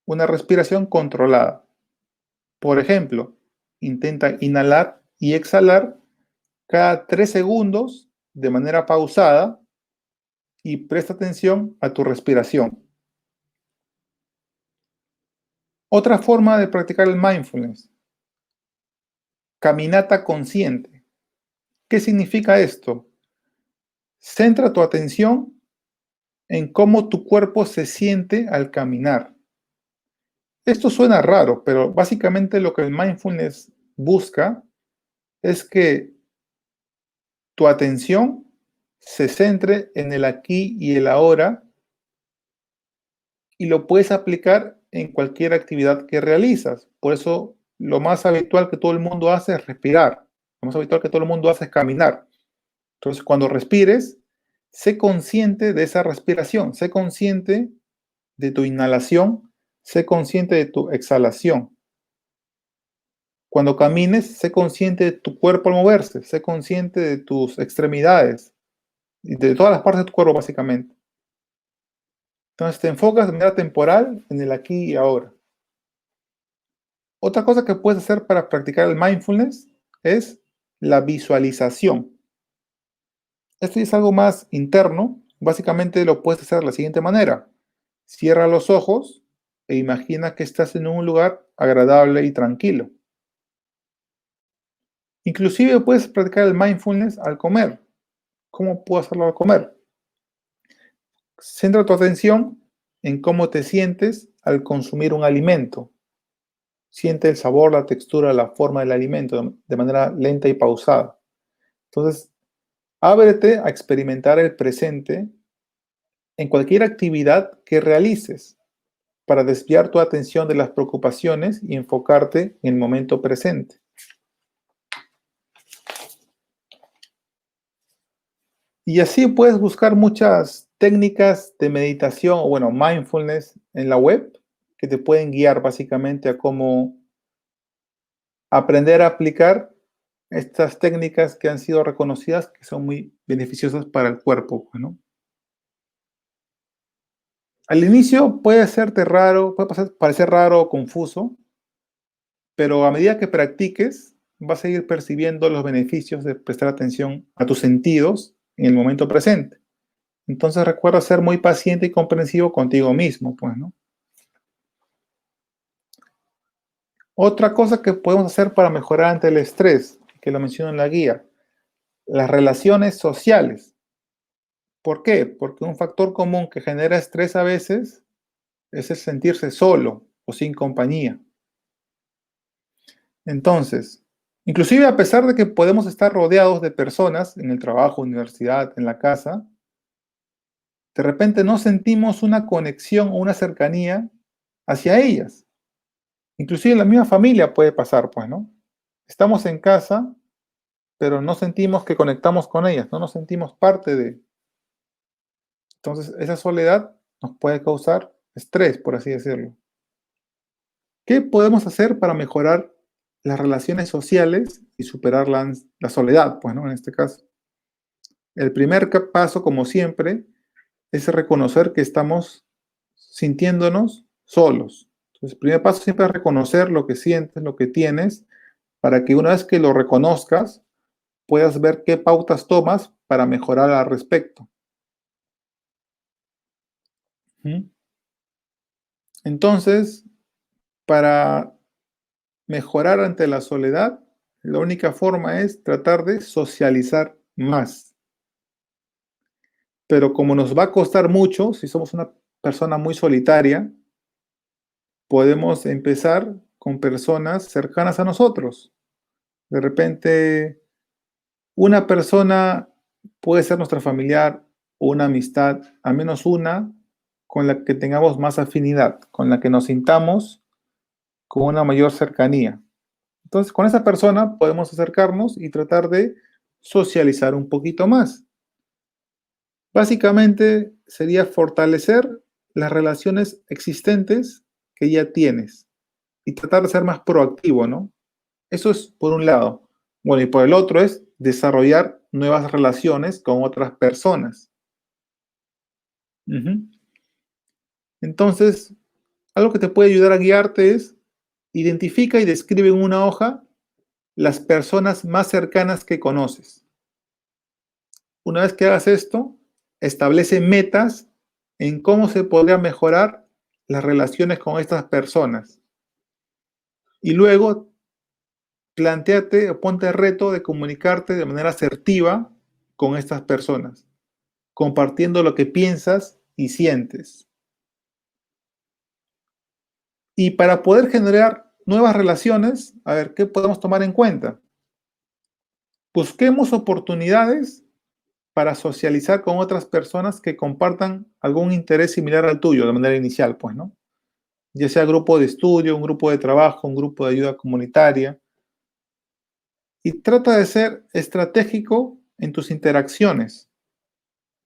una respiración controlada. Por ejemplo, intenta inhalar y exhalar cada 3 segundos de manera pausada y presta atención a tu respiración. Otra forma de practicar el mindfulness, caminata consciente. ¿Qué significa esto? Centra tu atención en cómo tu cuerpo se siente al caminar. Esto suena raro, pero básicamente lo que el mindfulness busca es que tu atención se centre en el aquí y el ahora y lo puedes aplicar en cualquier actividad que realizas. Por eso lo más habitual que todo el mundo hace es respirar. Lo más habitual que todo el mundo hace es caminar. Entonces, cuando respires, sé consciente de esa respiración, sé consciente de tu inhalación, sé consciente de tu exhalación. Cuando camines, sé consciente de tu cuerpo al moverse, sé consciente de tus extremidades y de todas las partes de tu cuerpo, básicamente. Entonces, te enfocas de manera temporal en el aquí y ahora. Otra cosa que puedes hacer para practicar el mindfulness es la visualización. Esto es algo más interno. Básicamente lo puedes hacer de la siguiente manera. Cierra los ojos e imagina que estás en un lugar agradable y tranquilo. Inclusive puedes practicar el mindfulness al comer. ¿Cómo puedo hacerlo al comer? Centra tu atención en cómo te sientes al consumir un alimento. Siente el sabor, la textura, la forma del alimento de manera lenta y pausada. Entonces, ábrete a experimentar el presente en cualquier actividad que realices para desviar tu atención de las preocupaciones y enfocarte en el momento presente. Y así puedes buscar muchas técnicas de meditación o, bueno, mindfulness en la web que te pueden guiar básicamente a cómo aprender a aplicar estas técnicas que han sido reconocidas que son muy beneficiosas para el cuerpo, ¿no? Al inicio puede hacerte raro, parecer raro o confuso, pero a medida que practiques, vas a ir percibiendo los beneficios de prestar atención a tus sentidos en el momento presente. Entonces recuerda ser muy paciente y comprensivo contigo mismo, pues, ¿no? Otra cosa que podemos hacer para mejorar ante el estrés, que lo menciono en la guía, las relaciones sociales. ¿Por qué? Porque un factor común que genera estrés a veces es el sentirse solo o sin compañía. Entonces, inclusive a pesar de que podemos estar rodeados de personas en el trabajo, universidad, en la casa, de repente no sentimos una conexión o una cercanía hacia ellas. Inclusive en la misma familia puede pasar, pues, ¿no? Estamos en casa, pero no sentimos que conectamos con ellas, no nos sentimos parte de. Entonces, esa soledad nos puede causar estrés, por así decirlo. ¿Qué podemos hacer para mejorar las relaciones sociales y superar la soledad, pues, ¿no? En este caso. El primer paso, como siempre, es reconocer que estamos sintiéndonos solos. Entonces, el primer paso siempre es reconocer lo que sientes, lo que tienes, para que una vez que lo reconozcas, puedas ver qué pautas tomas para mejorar al respecto. ¿Mm? Entonces, para mejorar ante la soledad, la única forma es tratar de socializar más. Pero como nos va a costar mucho, si somos una persona muy solitaria, podemos empezar con personas cercanas a nosotros. De repente, una persona Puede ser nuestra familiar o una amistad, al menos una, con la que tengamos más afinidad, con la que nos sintamos con una mayor cercanía. Entonces, con esa persona podemos acercarnos y tratar de socializar un poquito más. Básicamente sería fortalecer las relaciones existentes que ya tienes y tratar de ser más proactivo, ¿no? Eso es por un lado. Bueno, y por el otro es desarrollar nuevas relaciones con otras personas. Ujú. Entonces, algo que te puede ayudar a guiarte es identifica y describe en una hoja las personas más cercanas que conoces. Una vez que hagas esto, establece metas en cómo se podría mejorar las relaciones con estas personas. Y luego plantéate o ponte el reto de comunicarte de manera asertiva con estas personas, compartiendo lo que piensas y sientes. Y para poder generar nuevas relaciones, a ver, ¿qué podemos tomar en cuenta? Busquemos oportunidades para socializar con otras personas que compartan algún interés similar al tuyo de manera inicial, pues, ¿no? Ya sea grupo de estudio, un grupo de trabajo, un grupo de ayuda comunitaria. Y trata de ser estratégico en tus interacciones,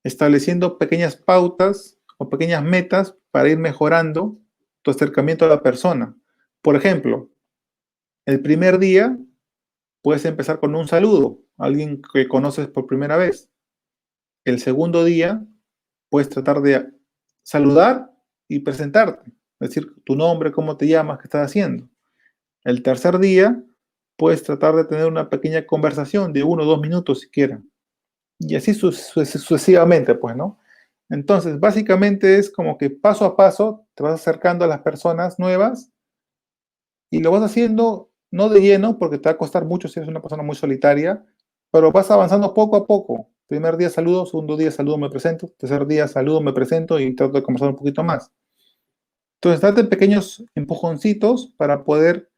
estableciendo pequeñas pautas o pequeñas metas para ir mejorando tu acercamiento a la persona. Por ejemplo, el primer día puedes empezar con un saludo a alguien que conoces por primera vez. El segundo día puedes tratar de saludar y presentarte, es decir, tu nombre, cómo te llamas, qué estás haciendo. El tercer día puedes tratar de tener una pequeña conversación de 1 o 2 minutos siquiera. Y así sucesivamente, pues, ¿no? Entonces, básicamente es como que paso a paso te vas acercando a las personas nuevas y lo vas haciendo no de lleno, porque te va a costar mucho si eres una persona muy solitaria, pero vas avanzando poco a poco. Primer día saludo, segundo día saludo, me presento, tercer día saludo, me presento y trato de conversar un poquito más. Entonces, date pequeños empujoncitos para poder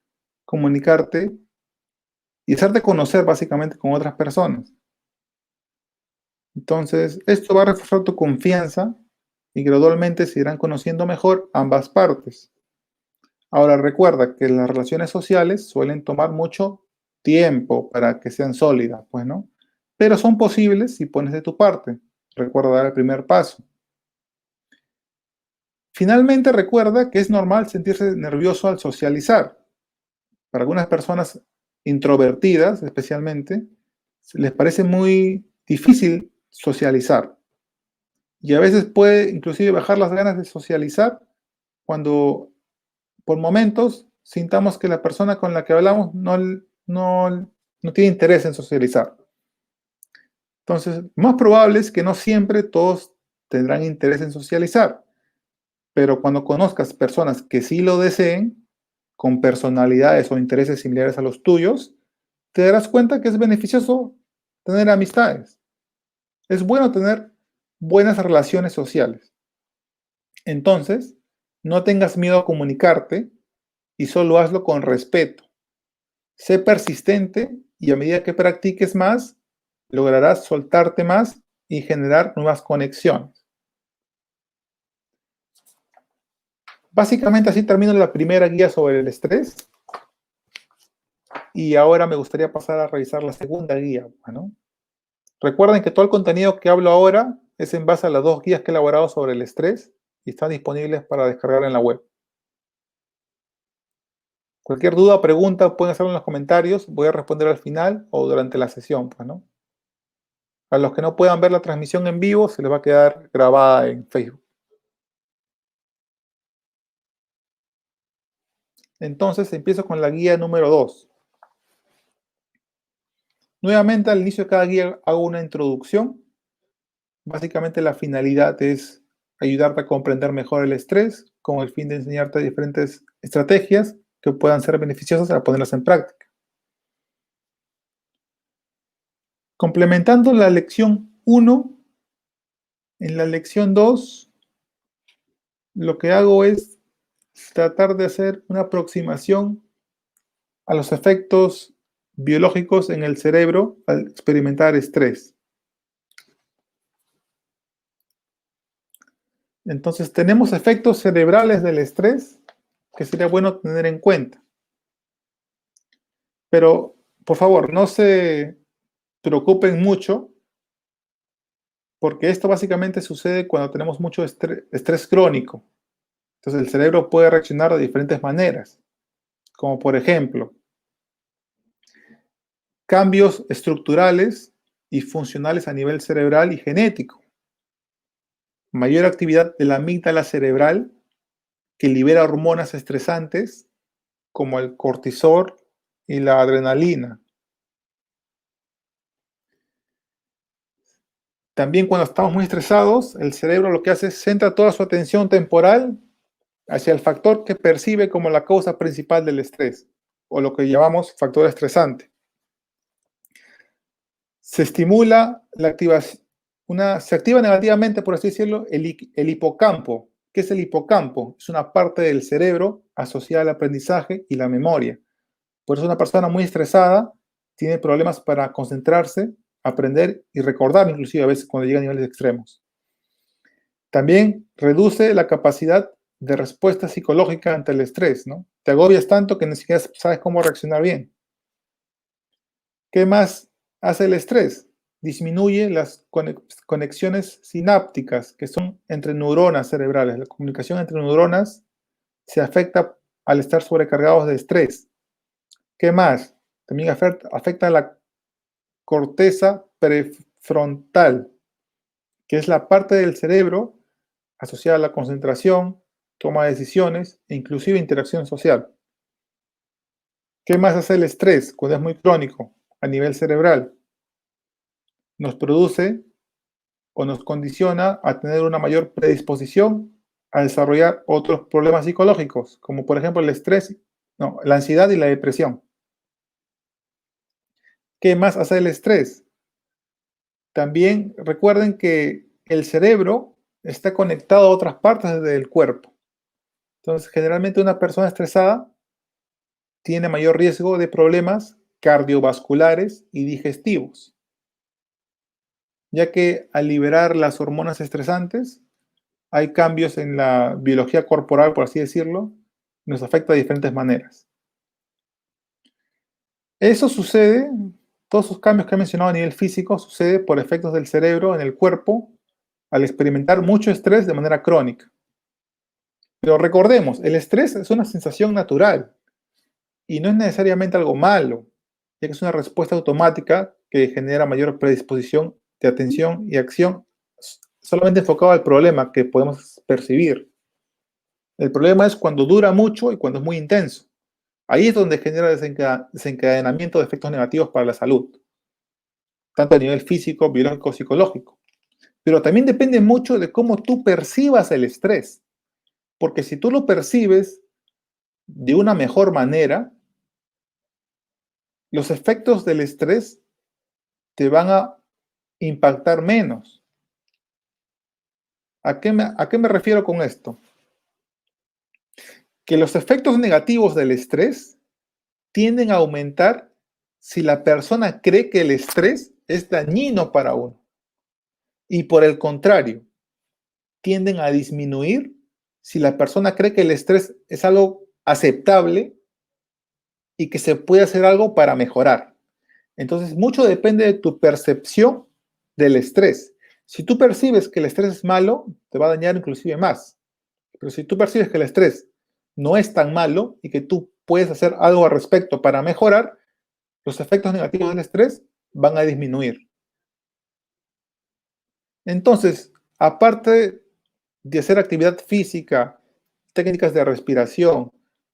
comunicarte y hacerte conocer básicamente con otras personas. Entonces, esto va a reforzar tu confianza y gradualmente se irán conociendo mejor ambas partes. Ahora recuerda que las relaciones sociales suelen tomar mucho tiempo para que sean sólidas, pues, ¿no? Pero son posibles si pones de tu parte. Recuerda dar el primer paso. Finalmente, recuerda que es normal sentirse nervioso al socializar. Para algunas personas introvertidas, especialmente, les parece muy difícil socializar. Y a veces puede inclusive bajar las ganas de socializar cuando por momentos sintamos que la persona con la que hablamos no tiene interés en socializar. Entonces, más probable es que no siempre todos tendrán interés en socializar, pero cuando conozcas personas que sí lo deseen, con personalidades o intereses similares a los tuyos, te darás cuenta que es beneficioso tener amistades. Es bueno tener buenas relaciones sociales. Entonces, no tengas miedo a comunicarte y solo hazlo con respeto. Sé persistente y a medida que practiques más, lograrás soltarte más y generar nuevas conexiones. Básicamente así termino la primera guía sobre el estrés y ahora me gustaría pasar a revisar la segunda guía. Bueno, recuerden que todo el contenido que hablo ahora es en base a las 2 guías que he elaborado sobre el estrés y están disponibles para descargar en la web. Cualquier duda o pregunta pueden hacerlo en los comentarios, voy a responder al final o durante la sesión, pues, ¿no? A los que no puedan ver la transmisión en vivo, se les va a quedar grabada en Facebook. Entonces empiezo con la guía número 2. Nuevamente al inicio de cada guía hago una introducción. Básicamente la finalidad es ayudarte a comprender mejor el estrés con el fin de enseñarte diferentes estrategias que puedan ser beneficiosas para ponerlas en práctica. Complementando la lección 1, en la lección 2 lo que hago es tratar de hacer una aproximación a los efectos biológicos en el cerebro al experimentar estrés. Entonces, tenemos efectos cerebrales del estrés que sería bueno tener en cuenta. Pero, por favor, no se preocupen mucho, porque esto básicamente sucede cuando tenemos mucho estrés crónico. Entonces, el cerebro puede reaccionar de diferentes maneras, como por ejemplo, cambios estructurales y funcionales a nivel cerebral y genético, mayor actividad de la amígdala cerebral que libera hormonas estresantes como el cortisol y la adrenalina. También cuando estamos muy estresados, el cerebro lo que hace es centra toda su atención temporal hacia el factor que percibe como la causa principal del estrés, o lo que llamamos factor estresante. Se estimula la activación, se activa negativamente, por así decirlo, el hipocampo. ¿Qué es el hipocampo? Es una parte del cerebro asociada al aprendizaje y la memoria. Por eso una persona muy estresada tiene problemas para concentrarse, aprender y recordar, inclusive a veces cuando llega a niveles extremos. También reduce la capacidad de respuesta psicológica ante el estrés, ¿no? Te agobias tanto que ni siquiera sabes cómo reaccionar bien. ¿Qué más hace el estrés? Disminuye las conexiones sinápticas, que son entre neuronas cerebrales. La comunicación entre neuronas se afecta al estar sobrecargados de estrés. ¿Qué más? También afecta a la corteza prefrontal, que es la parte del cerebro asociada a la concentración, toma de decisiones e inclusive interacción social. ¿Qué más hace el estrés cuando es muy crónico a nivel cerebral? Nos produce o nos condiciona a tener una mayor predisposición a desarrollar otros problemas psicológicos, como por ejemplo el estrés, no, la ansiedad y la depresión. ¿Qué más hace el estrés? También recuerden que el cerebro está conectado a otras partes del cuerpo. Entonces, generalmente una persona estresada tiene mayor riesgo de problemas cardiovasculares y digestivos, ya que al liberar las hormonas estresantes, hay cambios en la biología corporal, por así decirlo, nos afecta de diferentes maneras. Eso sucede, todos esos cambios que he mencionado a nivel físico, sucede por efectos del cerebro en el cuerpo al experimentar mucho estrés de manera crónica. Pero recordemos, el estrés es una sensación natural y no es necesariamente algo malo, ya que es una respuesta automática que genera mayor predisposición de atención y acción solamente enfocado al problema que podemos percibir. El problema es cuando dura mucho y cuando es muy intenso. Ahí es donde genera desencadenamiento de efectos negativos para la salud, tanto a nivel físico, biológico, psicológico. Pero también depende mucho de cómo tú percibas el estrés, porque si tú lo percibes de una mejor manera, los efectos del estrés te van a impactar menos. ¿A qué me refiero con esto? Que los efectos negativos del estrés tienden a aumentar si la persona cree que el estrés es dañino para uno. Y por el contrario, tienden a disminuir si la persona cree que el estrés es algo aceptable y que se puede hacer algo para mejorar. Entonces, mucho depende de tu percepción del estrés. Si tú percibes que el estrés es malo, te va a dañar inclusive más. Pero si tú percibes que el estrés no es tan malo y que tú puedes hacer algo al respecto para mejorar, los efectos negativos del estrés van a disminuir. Entonces, aparte de hacer actividad física, técnicas de respiración,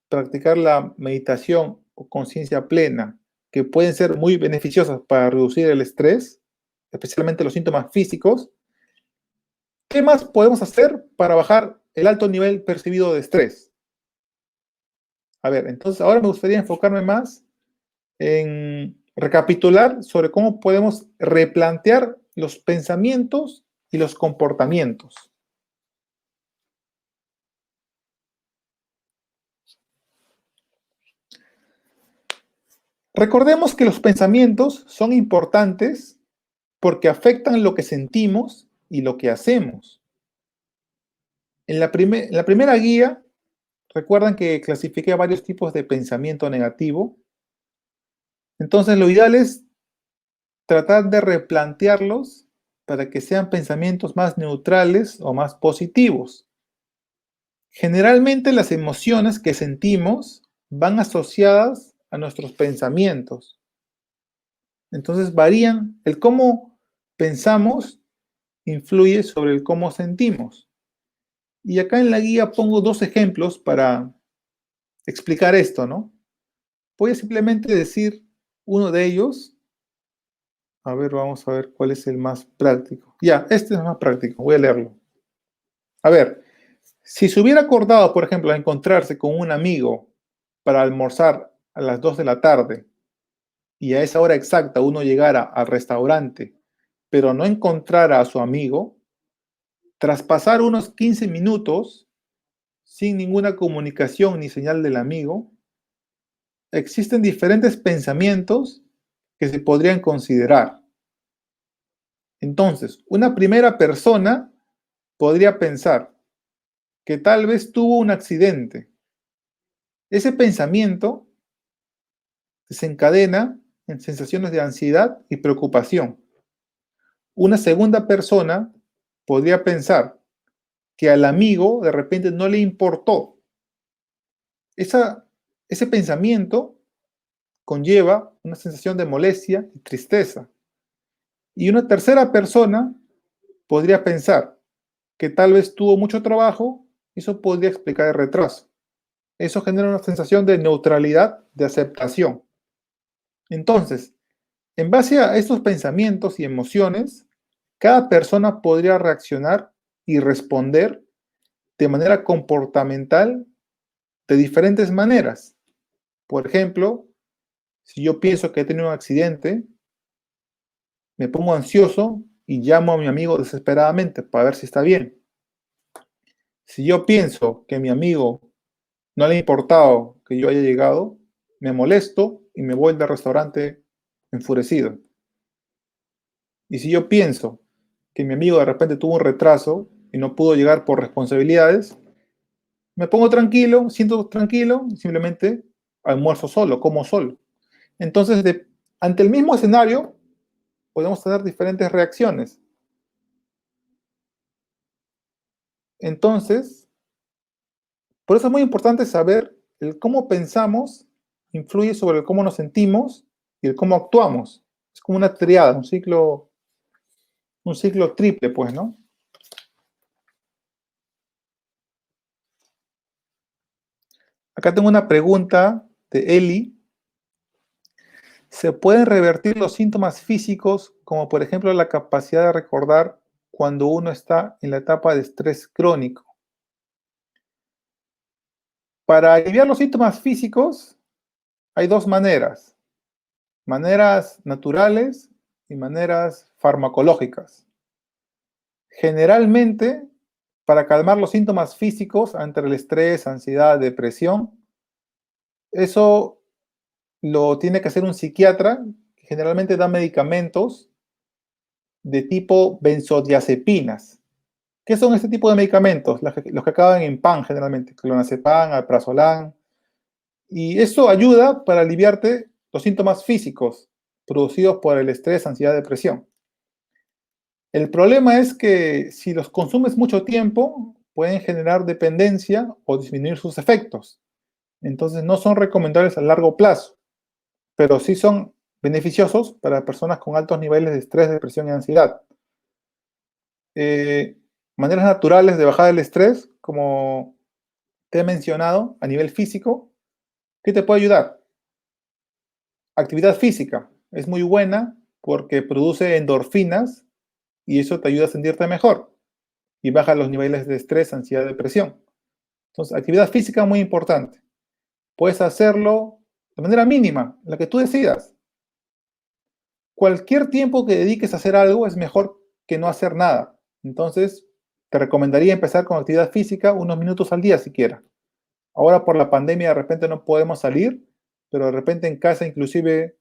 practicar la meditación o conciencia plena, que pueden ser muy beneficiosas para reducir el estrés, especialmente los síntomas físicos, ¿qué más podemos hacer para bajar el alto nivel percibido de estrés? A ver, entonces ahora me gustaría enfocarme más en recapitular sobre cómo podemos replantear los pensamientos y los comportamientos. Recordemos que los pensamientos son importantes porque afectan lo que sentimos y lo que hacemos. En la primera guía, recuerdan que clasifiqué varios tipos de pensamiento negativo. Entonces, lo ideal es tratar de replantearlos para que sean pensamientos más neutrales o más positivos. Generalmente las emociones que sentimos van asociadas a nuestros pensamientos. Entonces varían, el cómo pensamos influye sobre el cómo sentimos. Y acá en la guía pongo dos ejemplos para explicar esto, ¿no? Voy a simplemente decir uno de ellos. A ver, vamos a ver cuál es el más práctico. Ya, este es el más práctico, voy a leerlo. A ver, si se hubiera acordado, por ejemplo, a encontrarse con un amigo para almorzar a las 2 de la tarde y a esa hora exacta uno llegara al restaurante, pero no encontrara a su amigo, tras pasar unos 15 minutos sin ninguna comunicación ni señal del amigo, existen diferentes pensamientos que se podrían considerar. Entonces, una primera persona podría pensar que tal vez tuvo un accidente. Ese pensamiento desencadena en sensaciones de ansiedad y preocupación. Una segunda persona podría pensar que al amigo de repente no le importó. Esa, ese pensamiento conlleva una sensación de molestia y tristeza. Y una tercera persona podría pensar que tal vez tuvo mucho trabajo y eso podría explicar el retraso. Eso genera una sensación de neutralidad, de aceptación. Entonces, en base a estos pensamientos y emociones, cada persona podría reaccionar y responder de manera comportamental de diferentes maneras. Por ejemplo, si yo pienso que he tenido un accidente, me pongo ansioso y llamo a mi amigo desesperadamente para ver si está bien. Si yo pienso que a mi amigo no le ha importado que yo haya llegado, me molesto y me voy del restaurante enfurecido. Y si yo pienso que mi amigo de repente tuvo un retraso y no pudo llegar por responsabilidades, me pongo tranquilo, siento tranquilo y simplemente almuerzo solo, como solo. Entonces, ante el mismo escenario, podemos tener diferentes reacciones. Entonces, por eso es muy importante saber el cómo pensamos influye sobre el cómo nos sentimos y el cómo actuamos. Es como una triada, un ciclo triple, pues, ¿no? Acá tengo una pregunta de Eli. ¿Se pueden revertir los síntomas físicos, como por ejemplo la capacidad de recordar cuando uno está en la etapa de estrés crónico? Para aliviar los síntomas físicos hay dos maneras: maneras naturales y maneras farmacológicas. Generalmente, para calmar los síntomas físicos ante el estrés, ansiedad, depresión, eso lo tiene que hacer un psiquiatra, que generalmente da medicamentos de tipo benzodiazepinas. ¿Qué son este tipo de medicamentos? Los que acaban en pan generalmente, clonazepam, alprazolam. Y eso ayuda para aliviarte los síntomas físicos producidos por el estrés, ansiedad, depresión. El problema es que si los consumes mucho tiempo, pueden generar dependencia o disminuir sus efectos. Entonces no son recomendables a largo plazo, pero sí son beneficiosos para personas con altos niveles de estrés, depresión y ansiedad. Eh, Maneras naturales de bajar el estrés, como te he mencionado, a nivel físico, ¿qué te puede ayudar? Actividad física. Es muy buena porque produce endorfinas y eso te ayuda a sentirte mejor y baja los niveles de estrés, ansiedad, depresión. Entonces, actividad física muy importante. Puedes hacerlo de manera mínima, la que tú decidas. Cualquier tiempo que dediques a hacer algo es mejor que no hacer nada. Entonces, te recomendaría empezar con actividad física unos minutos al día siquiera. Ahora por la pandemia de repente no podemos salir, pero de repente en casa inclusive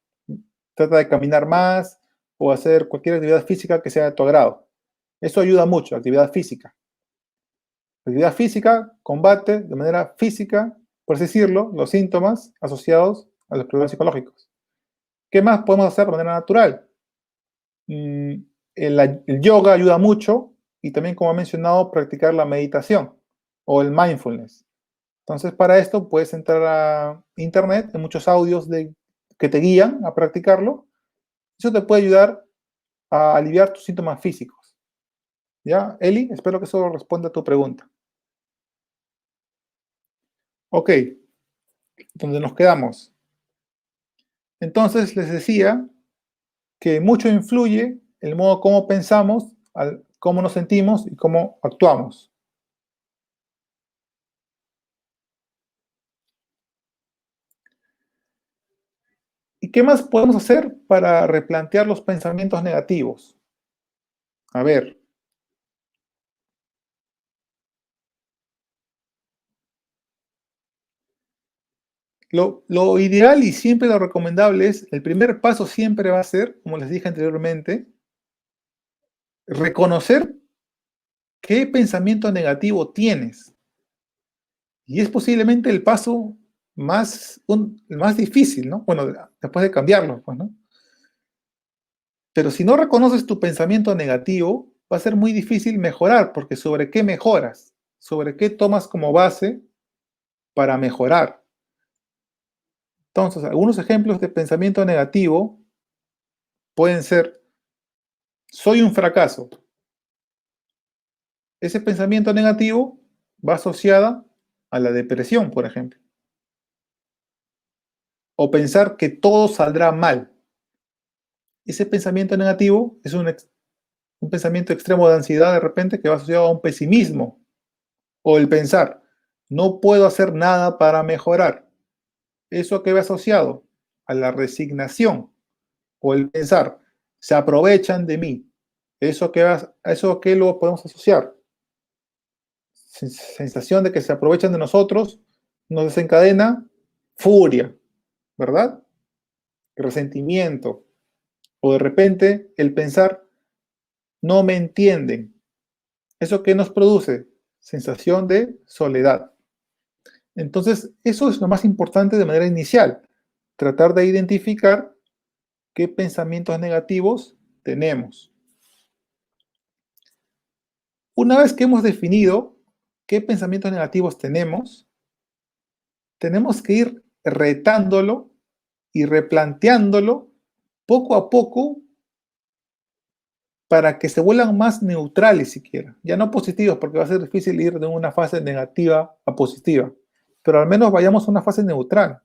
trata de caminar más o hacer cualquier actividad física que sea de tu agrado. Eso ayuda mucho, actividad física. La actividad física combate de manera física, por así decirlo, los síntomas asociados a los problemas psicológicos. ¿Qué más podemos hacer de manera natural? Mm, el yoga ayuda mucho y también, como he mencionado, practicar la meditación o el mindfulness. Entonces, para esto puedes entrar a internet, hay muchos audios que te guían a practicarlo. Eso te puede ayudar a aliviar tus síntomas físicos. ¿Ya, Eli? Espero que eso responda a tu pregunta. Ok, donde nos quedamos. Entonces, les decía que mucho influye el modo como pensamos, cómo nos sentimos y cómo actuamos. ¿Y qué más podemos hacer para replantear los pensamientos negativos? A ver, lo ideal y siempre lo recomendable es, el primer paso siempre va a ser, como les dije anteriormente, reconocer qué pensamiento negativo tienes. Y es posiblemente el paso el más difícil, ¿no? Bueno, después de cambiarlo, pues, ¿no? Pero si no reconoces tu pensamiento negativo, va a ser muy difícil mejorar, porque ¿sobre qué mejoras? ¿Sobre qué tomas como base para mejorar? Entonces, algunos ejemplos de pensamiento negativo pueden ser, soy un fracaso. Ese pensamiento negativo va asociada a la depresión, por ejemplo. O pensar que todo saldrá mal. Ese pensamiento negativo es un pensamiento extremo de ansiedad de repente que va asociado a un pesimismo. O el pensar, no puedo hacer nada para mejorar. Eso que va asociado a la resignación. O el pensar, se aprovechan de mí. Eso que lo podemos asociar. Sensación de que se aprovechan de nosotros nos desencadena furia, ¿verdad? Resentimiento. O de repente el pensar, no me entienden. ¿Eso qué nos produce? Sensación de soledad. Entonces, eso es lo más importante de manera inicial. Tratar de identificar qué pensamientos negativos tenemos. Una vez que hemos definido qué pensamientos negativos tenemos que ir retándolo y replanteándolo poco a poco para que se vuelvan más neutrales siquiera. Ya no positivos, porque va a ser difícil ir de una fase negativa a positiva, pero al menos vayamos a una fase neutral.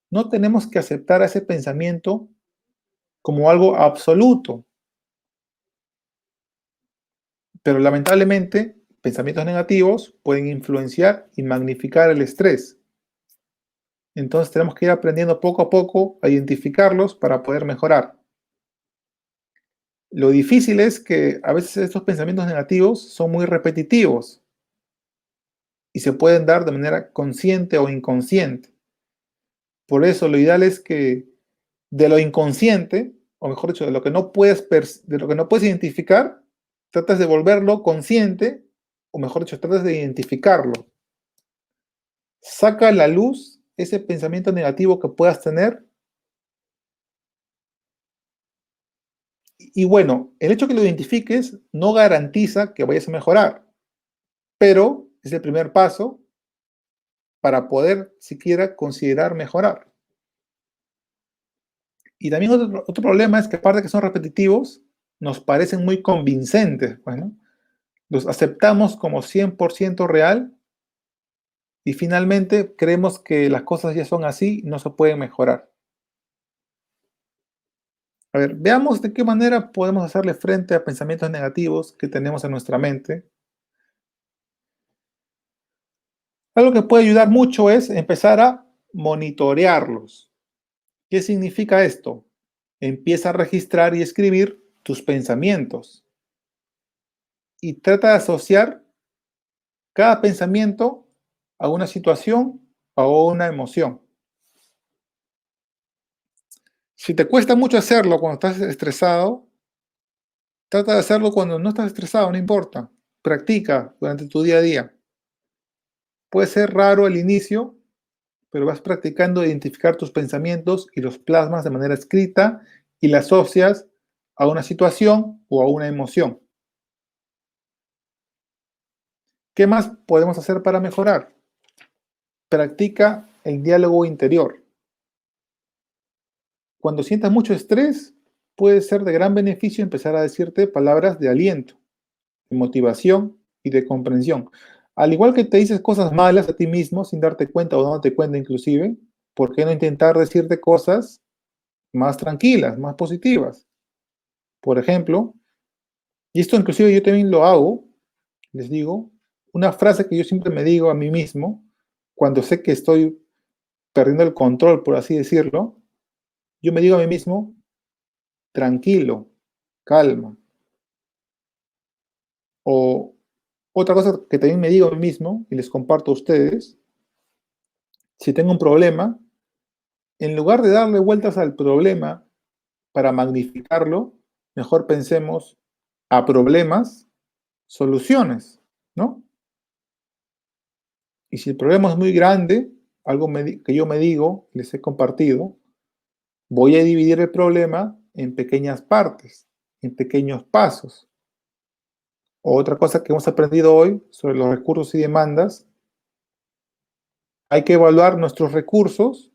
No tenemos que aceptar a ese pensamiento como algo absoluto, pero lamentablemente pensamientos negativos pueden influenciar y magnificar el estrés. Entonces tenemos que ir aprendiendo poco a poco a identificarlos para poder mejorar. Lo difícil es que a veces estos pensamientos negativos son muy repetitivos y se pueden dar de manera consciente o inconsciente. Por eso lo ideal es que de lo inconsciente, o mejor dicho, de lo que no puedes identificar, tratas de volverlo consciente, o mejor dicho, tratas de identificarlo. Saca a la luz ese pensamiento negativo que puedas tener. Y bueno, el hecho que lo identifiques no garantiza que vayas a mejorar, pero es el primer paso para poder siquiera considerar mejorar. Y también otro problema es que aparte de que son repetitivos, nos parecen muy convincentes, pues, ¿no? Los aceptamos como 100% real y finalmente creemos que las cosas ya son así y no se pueden mejorar. A ver, veamos de qué manera podemos hacerle frente a pensamientos negativos que tenemos en nuestra mente. Algo que puede ayudar mucho es empezar a monitorearlos. ¿Qué significa esto? Empieza a registrar y escribir tus pensamientos y trata de asociar cada pensamiento a una situación o a una emoción. Si te cuesta mucho hacerlo cuando estás estresado, trata de hacerlo cuando no estás estresado, no importa. Practica durante tu día a día. Puede ser raro al inicio, pero vas practicando identificar tus pensamientos y los plasmas de manera escrita y las asocias a una situación o a una emoción. ¿Qué más podemos hacer para mejorar? Practica el diálogo interior. Cuando sientas mucho estrés, puede ser de gran beneficio empezar a decirte palabras de aliento, de motivación y de comprensión. Al igual que te dices cosas malas a ti mismo sin darte cuenta o dándote cuenta inclusive, ¿por qué no intentar decirte cosas más tranquilas, más positivas? Por ejemplo, y esto inclusive yo también lo hago, les digo, una frase que yo siempre me digo a mí mismo, cuando sé que estoy perdiendo el control, por así decirlo, yo me digo a mí mismo, tranquilo, calma. O otra cosa que también me digo a mí mismo y les comparto a ustedes, si tengo un problema, en lugar de darle vueltas al problema para magnificarlo, mejor pensemos a problemas, soluciones, ¿no? Y si el problema es muy grande, algo que yo me digo, les he compartido, voy a dividir el problema en pequeñas partes, en pequeños pasos. Otra cosa que hemos aprendido hoy sobre los recursos y demandas, hay que evaluar nuestros recursos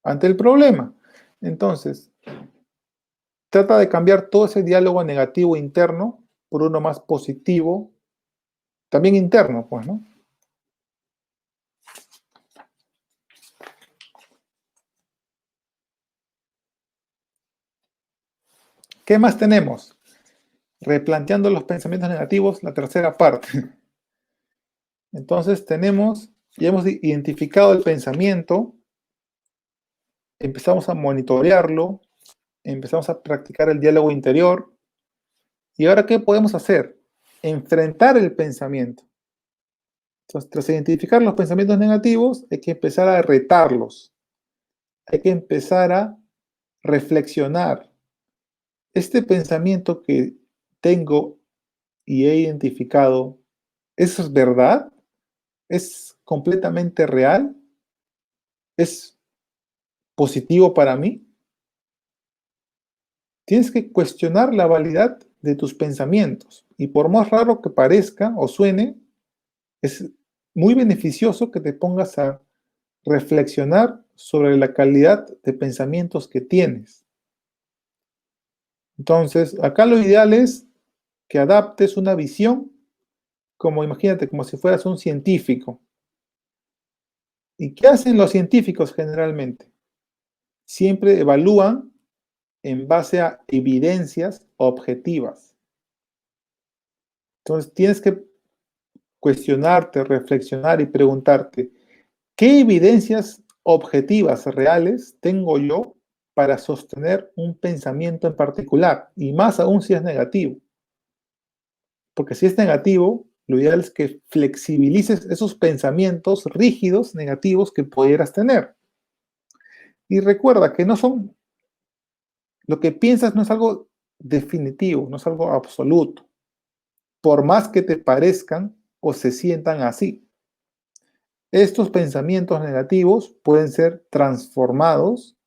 ante el problema. Entonces, trata de cambiar todo ese diálogo negativo interno por uno más positivo, también interno, pues, ¿no? ¿Qué más tenemos? Replanteando los pensamientos negativos, la tercera parte. Entonces, ya hemos identificado el pensamiento, empezamos a monitorearlo, empezamos a practicar el diálogo interior. ¿Y ahora qué podemos hacer? Enfrentar el pensamiento. Entonces, tras identificar los pensamientos negativos, hay que empezar a retarlos. Hay que empezar a reflexionar. Este pensamiento que tengo y he identificado, ¿es verdad? ¿Es completamente real? ¿Es positivo para mí? Tienes que cuestionar la validad de tus pensamientos. Y por más raro que parezca o suene, es muy beneficioso que te pongas a reflexionar sobre la calidad de pensamientos que tienes. Entonces, acá lo ideal es que adaptes una visión, como imagínate, como si fueras un científico. ¿Y qué hacen los científicos generalmente? Siempre evalúan en base a evidencias objetivas. Entonces, tienes que cuestionarte, reflexionar y preguntarte, ¿qué evidencias objetivas reales tengo yo para sostener un pensamiento en particular? Y más aún si es negativo. Porque si es negativo, lo ideal es que flexibilices esos pensamientos rígidos, negativos que pudieras tener. Y recuerda que no son, lo que piensas no es algo definitivo, no es algo absoluto, por más que te parezcan o se sientan así. Estos pensamientos negativos pueden ser transformados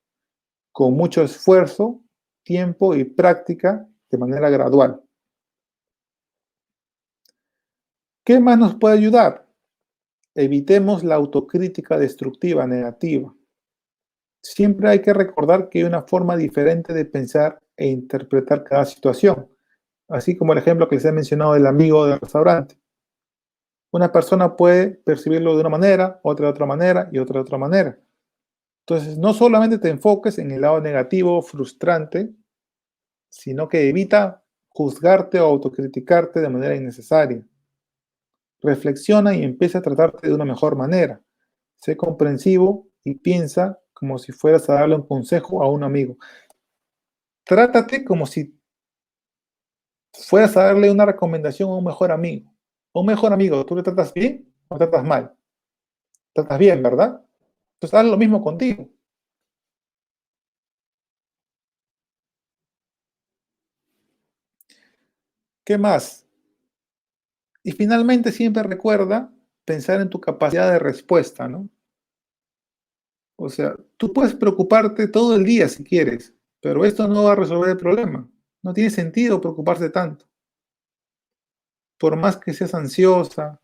con mucho esfuerzo, tiempo y práctica de manera gradual. ¿Qué más nos puede ayudar? Evitemos la autocrítica destructiva negativa. Siempre hay que recordar que hay una forma diferente de pensar e interpretar cada situación, así como el ejemplo que les he mencionado del amigo del restaurante. Una persona puede percibirlo de una manera, otra de otra manera y otra de otra manera. Entonces, no solamente te enfoques en el lado negativo, frustrante, sino que evita juzgarte o autocriticarte de manera innecesaria. Reflexiona y empieza a tratarte de una mejor manera. Sé comprensivo y piensa como si fueras a darle un consejo a un amigo. Trátate como si fueras a darle una recomendación a un mejor amigo. A un mejor amigo, ¿tú le tratas bien o tratas mal? Tratas bien, ¿verdad? Entonces haz lo mismo contigo. ¿Qué más? Y finalmente siempre recuerda pensar en tu capacidad de respuesta, ¿no? O sea, tú puedes preocuparte todo el día si quieres, pero esto no va a resolver el problema. No tiene sentido preocuparse tanto. Por más que seas ansiosa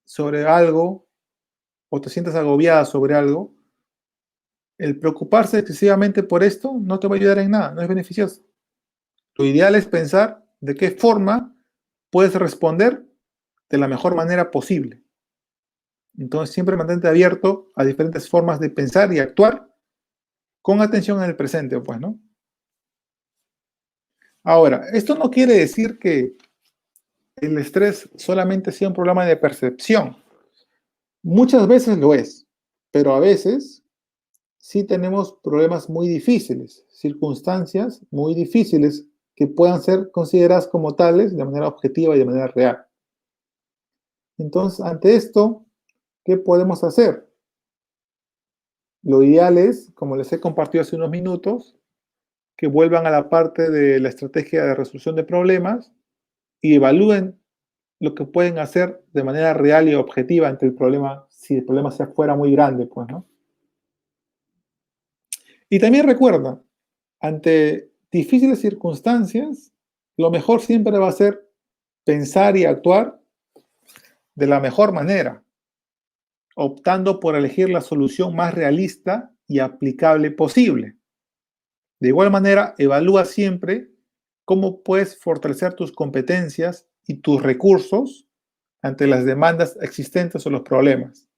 sobre algo o te sientas agobiada sobre algo, el preocuparse excesivamente por esto no te va a ayudar en nada, no es beneficioso. Lo ideal es pensar de qué forma puedes responder de la mejor manera posible. Entonces, siempre mantente abierto a diferentes formas de pensar y actuar con atención en el presente, pues, ¿no? Ahora, esto no quiere decir que el estrés solamente sea un problema de percepción. Muchas veces lo es, pero a veces sí tenemos problemas muy difíciles, circunstancias muy difíciles que puedan ser consideradas como tales de manera objetiva y de manera real. Entonces, ante esto, ¿qué podemos hacer? Lo ideal es, como les he compartido hace unos minutos, que vuelvan a la parte de la estrategia de resolución de problemas y evalúen lo que pueden hacer de manera real y objetiva ante el problema, si el problema se fuera muy grande, pues, ¿no? Y también recuerda, ante difíciles circunstancias, lo mejor siempre va a ser pensar y actuar de la mejor manera, optando por elegir la solución más realista y aplicable posible. De igual manera, evalúa siempre cómo puedes fortalecer tus competencias y tus recursos ante las demandas existentes o los problemas.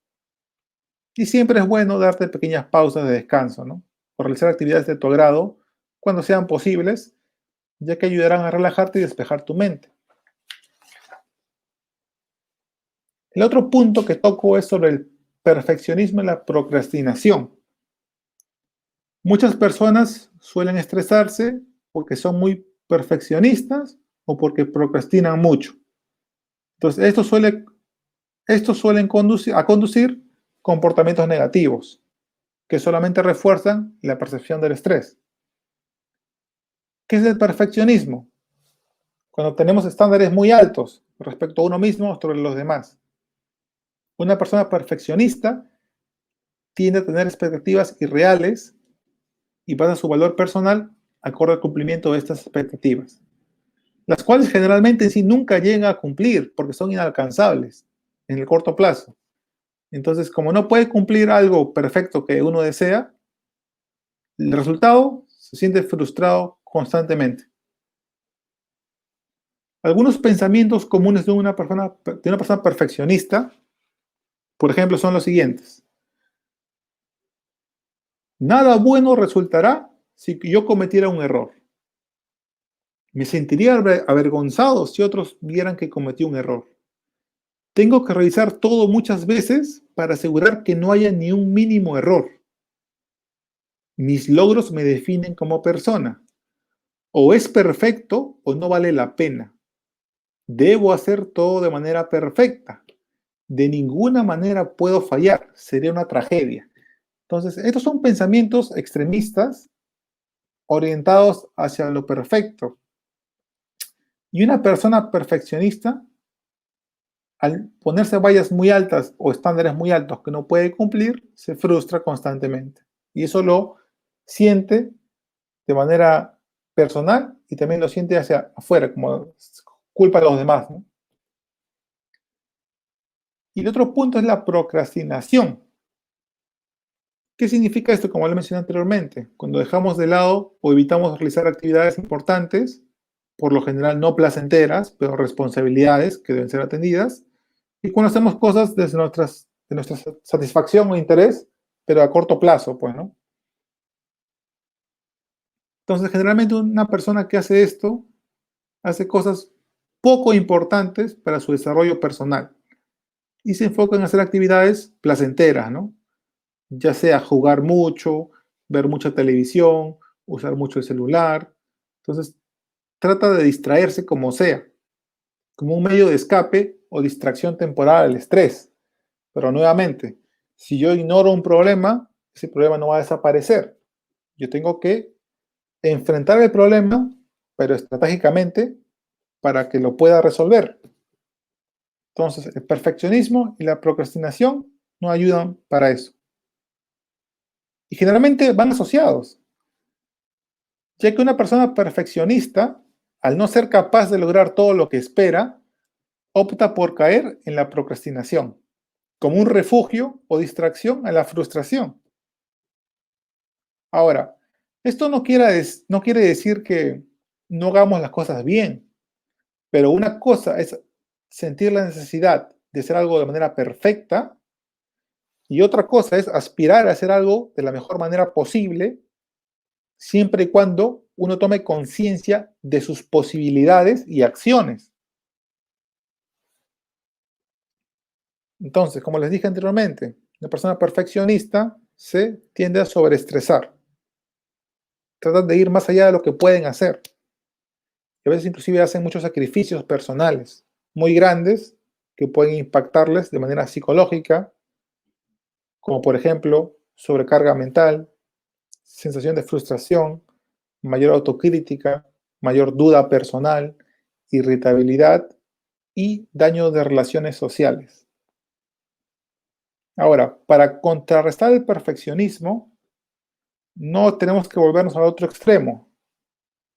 Y siempre es bueno darte pequeñas pausas de descanso, ¿no? O realizar actividades de tu agrado cuando sean posibles, ya que ayudarán a relajarte y despejar tu mente. El otro punto que toco es sobre el perfeccionismo y la procrastinación. Muchas personas suelen estresarse porque son muy perfeccionistas o porque procrastinan mucho. Entonces, esto suelen conducir comportamientos negativos que solamente refuerzan la percepción del estrés. ¿Qué es el perfeccionismo? Cuando tenemos estándares muy altos respecto a uno mismo sobre los demás. Una persona perfeccionista tiende a tener expectativas irreales y basa su valor personal acorde al cumplimiento de estas expectativas, las cuales generalmente en sí nunca llegan a cumplir porque son inalcanzables en el corto plazo. Entonces, como no puede cumplir algo perfecto que uno desea, el resultado se siente frustrado constantemente. Algunos pensamientos comunes de una persona perfeccionista, por ejemplo, son los siguientes. Nada bueno resultará si yo cometiera un error. Me sentiría avergonzado si otros vieran que cometí un error. Tengo que revisar todo muchas veces para asegurar que no haya ni un mínimo error. Mis logros me definen como persona. O es perfecto o no vale la pena. Debo hacer todo de manera perfecta. De ninguna manera puedo fallar. Sería una tragedia. Entonces, estos son pensamientos extremistas orientados hacia lo perfecto. Y una persona perfeccionista, al ponerse vallas muy altas o estándares muy altos que no puede cumplir, se frustra constantemente. Y eso lo siente de manera personal y también lo siente hacia afuera, como culpa de los demás, ¿no? Y el otro punto es la procrastinación. ¿Qué significa esto? Como lo mencioné anteriormente, cuando dejamos de lado o evitamos realizar actividades importantes, por lo general no placenteras, pero responsabilidades que deben ser atendidas, y cuando hacemos cosas de nuestra satisfacción o interés, pero a corto plazo, pues, ¿no? Entonces, generalmente una persona que hace esto, hace cosas poco importantes para su desarrollo personal y se enfoca en hacer actividades placenteras, ¿no? Ya sea jugar mucho, ver mucha televisión, usar mucho el celular. Entonces, trata de distraerse como sea, como un medio de escape o distracción temporal al estrés. Pero nuevamente, si yo ignoro un problema, ese problema no va a desaparecer. Yo tengo que enfrentar el problema, pero estratégicamente para que lo pueda resolver. Entonces, el perfeccionismo y la procrastinación no ayudan para eso. Y generalmente van asociados, ya que una persona perfeccionista, al no ser capaz de lograr todo lo que espera, opta por caer en la procrastinación, como un refugio o distracción a la frustración. Ahora, esto no quiere decir que no hagamos las cosas bien, pero una cosa es sentir la necesidad de hacer algo de manera perfecta y otra cosa es aspirar a hacer algo de la mejor manera posible, siempre y cuando uno tome conciencia de sus posibilidades y acciones. Entonces, como les dije anteriormente, una persona perfeccionista se tiende a sobreestresar, tratan de ir más allá de lo que pueden hacer. Y a veces inclusive hacen muchos sacrificios personales muy grandes que pueden impactarles de manera psicológica, como por ejemplo sobrecarga mental, sensación de frustración, mayor autocrítica, mayor duda personal, irritabilidad y daño de relaciones sociales. Ahora, para contrarrestar el perfeccionismo, no tenemos que volvernos al otro extremo,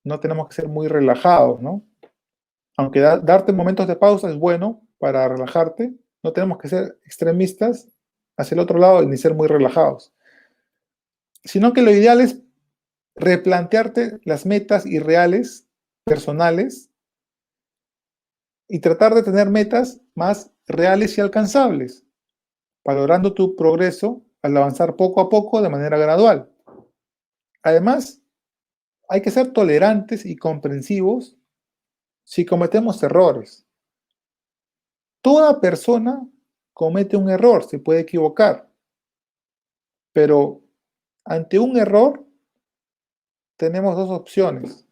no tenemos que ser muy relajados, ¿no? Aunque darte momentos de pausa es bueno para relajarte, no tenemos que ser extremistas hacia el otro lado ni ser muy relajados, sino que lo ideal es replantearte las metas irreales, personales, y tratar de tener metas más reales y alcanzables, valorando tu progreso al avanzar poco a poco de manera gradual. Además, hay que ser tolerantes y comprensivos si cometemos errores. Toda persona comete un error, se puede equivocar, pero ante un error tenemos dos opciones.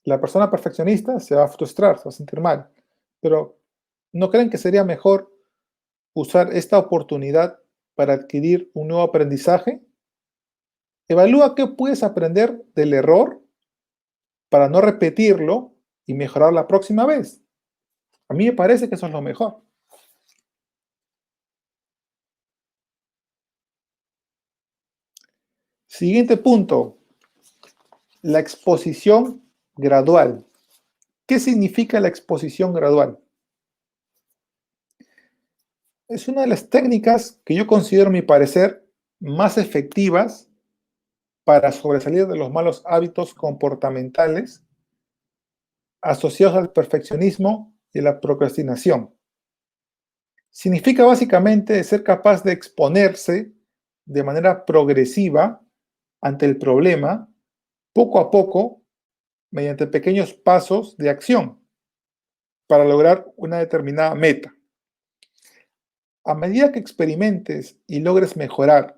La persona perfeccionista se va a frustrar, se va a sentir mal, pero ¿no creen que sería mejor usar esta oportunidad para adquirir un nuevo aprendizaje? Evalúa qué puedes aprender del error para no repetirlo y mejorar la próxima vez. A mí me parece que eso es lo mejor. Siguiente punto, la exposición gradual. ¿Qué significa la exposición gradual? Es una de las técnicas que yo considero, a mi parecer, más efectivas para sobresalir de los malos hábitos comportamentales asociados al perfeccionismo y la procrastinación. Significa básicamente ser capaz de exponerse de manera progresiva ante el problema, poco a poco, mediante pequeños pasos de acción para lograr una determinada meta. A medida que experimentes y logres mejorar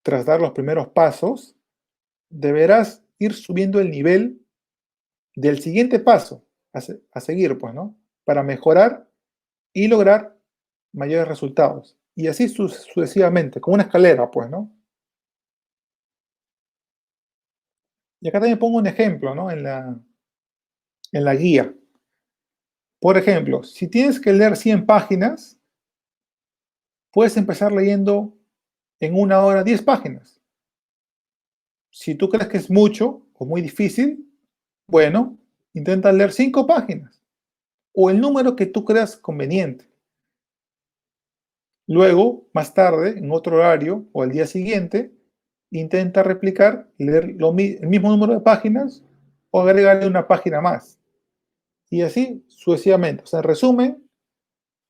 tras dar los primeros pasos, deberás ir subiendo el nivel del siguiente paso a seguir, pues, ¿no? Para mejorar y lograr mayores resultados. Y así sucesivamente, como una escalera, pues, ¿no? Y acá también pongo un ejemplo, ¿no? En la guía. Por ejemplo, si tienes que leer 100 páginas, puedes empezar leyendo en una hora 10 páginas. Si tú crees que es mucho o muy difícil, bueno, intenta leer 5 páginas o el número que tú creas conveniente. Luego, más tarde, en otro horario o al día siguiente, intenta replicar, leer el mismo número de páginas o agregarle una página más. Y así sucesivamente. O sea, en resumen,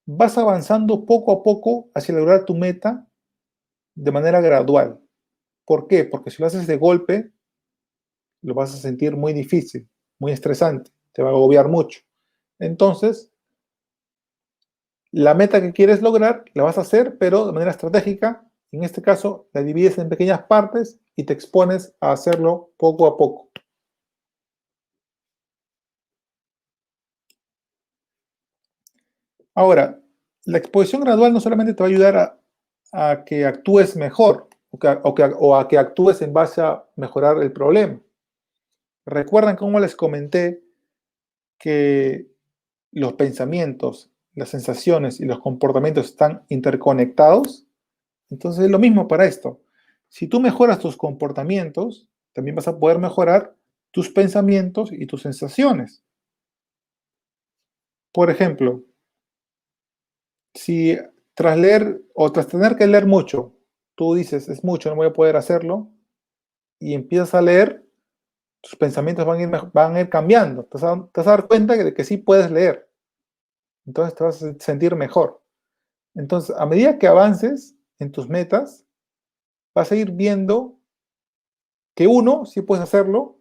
vas avanzando poco a poco hacia lograr tu meta de manera gradual. ¿Por qué? Porque si lo haces de golpe, lo vas a sentir muy difícil, muy estresante, te va a agobiar mucho. Entonces, la meta que quieres lograr la vas a hacer, pero de manera estratégica. En este caso, la divides en pequeñas partes y te expones a hacerlo poco a poco. Ahora, la exposición gradual no solamente te va a ayudar a que actúes mejor o a que actúes en base a mejorar el problema. Recuerdan cómo les comenté que los pensamientos, las sensaciones y los comportamientos están interconectados, entonces es lo mismo para esto. Si tú mejoras tus comportamientos, también vas a poder mejorar tus pensamientos y tus sensaciones. Por ejemplo, si tras leer o tras tener que leer mucho, tú dices, es mucho, no voy a poder hacerlo, y empiezas a leer, tus pensamientos van a ir cambiando. Te vas a dar cuenta de que sí puedes leer. Entonces te vas a sentir mejor. Entonces, a medida que avances en tus metas, vas a ir viendo que uno, sí puedes hacerlo,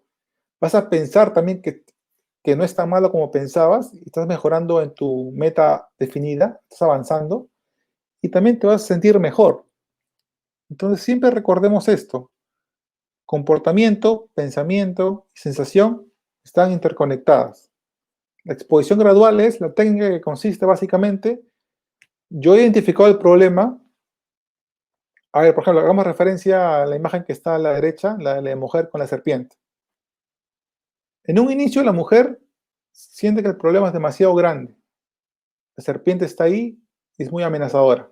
vas a pensar también que no es tan malo como pensabas, y estás mejorando en tu meta definida, estás avanzando, y también te vas a sentir mejor. Entonces, siempre recordemos esto. Comportamiento, pensamiento y sensación están interconectadas. La exposición gradual es la técnica que consiste básicamente, yo he identificado el problema. A ver, por ejemplo, hagamos referencia a la imagen que está a la derecha, la de la mujer con la serpiente. En un inicio la mujer siente que el problema es demasiado grande. La serpiente está ahí y es muy amenazadora.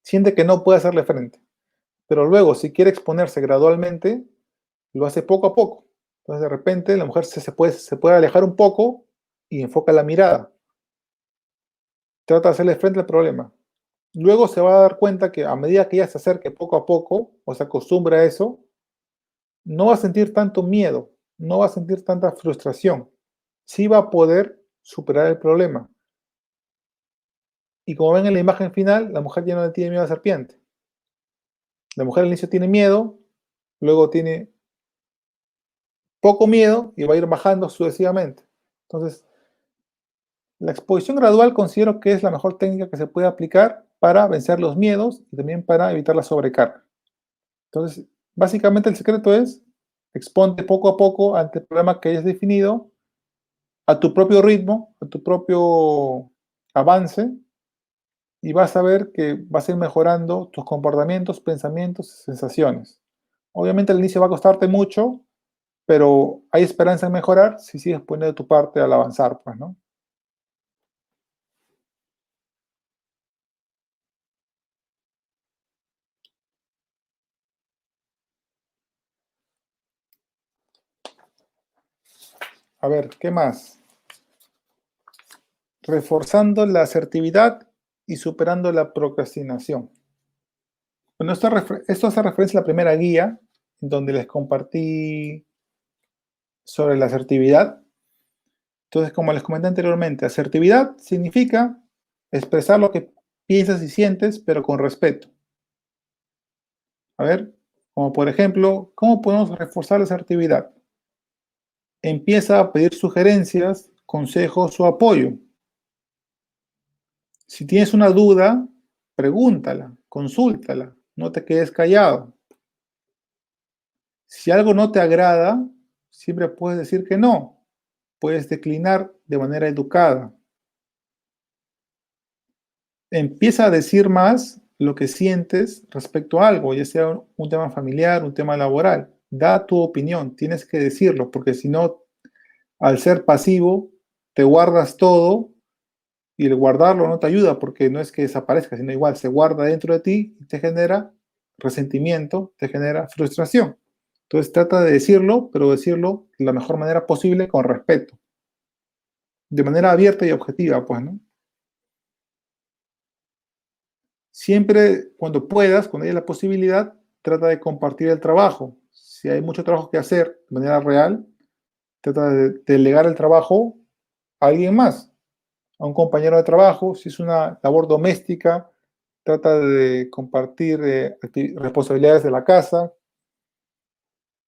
Siente que no puede hacerle frente. Pero luego, si quiere exponerse gradualmente, lo hace poco a poco. Entonces, de repente, la mujer se puede alejar un poco y enfoca la mirada. Trata de hacerle frente al problema. Luego se va a dar cuenta que a medida que ella se acerque poco a poco, o se acostumbra a eso, no va a sentir tanto miedo, no va a sentir tanta frustración. Sí va a poder superar el problema. Y como ven en la imagen final, la mujer ya no le tiene miedo a la serpiente. La mujer al inicio tiene miedo, luego tiene poco miedo y va a ir bajando sucesivamente. Entonces, la exposición gradual considero que es la mejor técnica que se puede aplicar para vencer los miedos y también para evitar la sobrecarga. Entonces, básicamente el secreto es exponte poco a poco ante el problema que hayas definido, a tu propio ritmo, a tu propio avance, y vas a ver que vas a ir mejorando tus comportamientos, pensamientos, sensaciones. Obviamente al inicio va a costarte mucho, pero hay esperanza en mejorar si sigues poniendo de tu parte al avanzar, pues, ¿no? A ver, ¿qué más? Reforzando la asertividad y superando la procrastinación. Bueno, esto hace referencia a la primera guía, en donde les compartí sobre la asertividad. Entonces, como les comenté anteriormente, asertividad significa expresar lo que piensas y sientes, pero con respeto. A ver, como por ejemplo, ¿cómo podemos reforzar la asertividad? Empieza a pedir sugerencias, consejos o apoyo. Si tienes una duda, pregúntala, consúltala, no te quedes callado. Si algo no te agrada, siempre puedes decir que no. Puedes declinar de manera educada. Empieza a decir más lo que sientes respecto a algo, ya sea un tema familiar, un tema laboral. Da tu opinión, tienes que decirlo, porque si no, al ser pasivo, te guardas todo y el guardarlo no te ayuda porque no es que desaparezca, sino igual se guarda dentro de ti y te genera resentimiento, te genera frustración. Entonces trata de decirlo, pero decirlo de la mejor manera posible con respeto, de manera abierta y objetiva, pues, ¿no? Siempre cuando puedas, cuando haya la posibilidad, trata de compartir el trabajo. Si hay mucho trabajo que hacer de manera real, trata de delegar el trabajo a alguien más, a un compañero de trabajo. Si es una labor doméstica, trata de compartir responsabilidades de la casa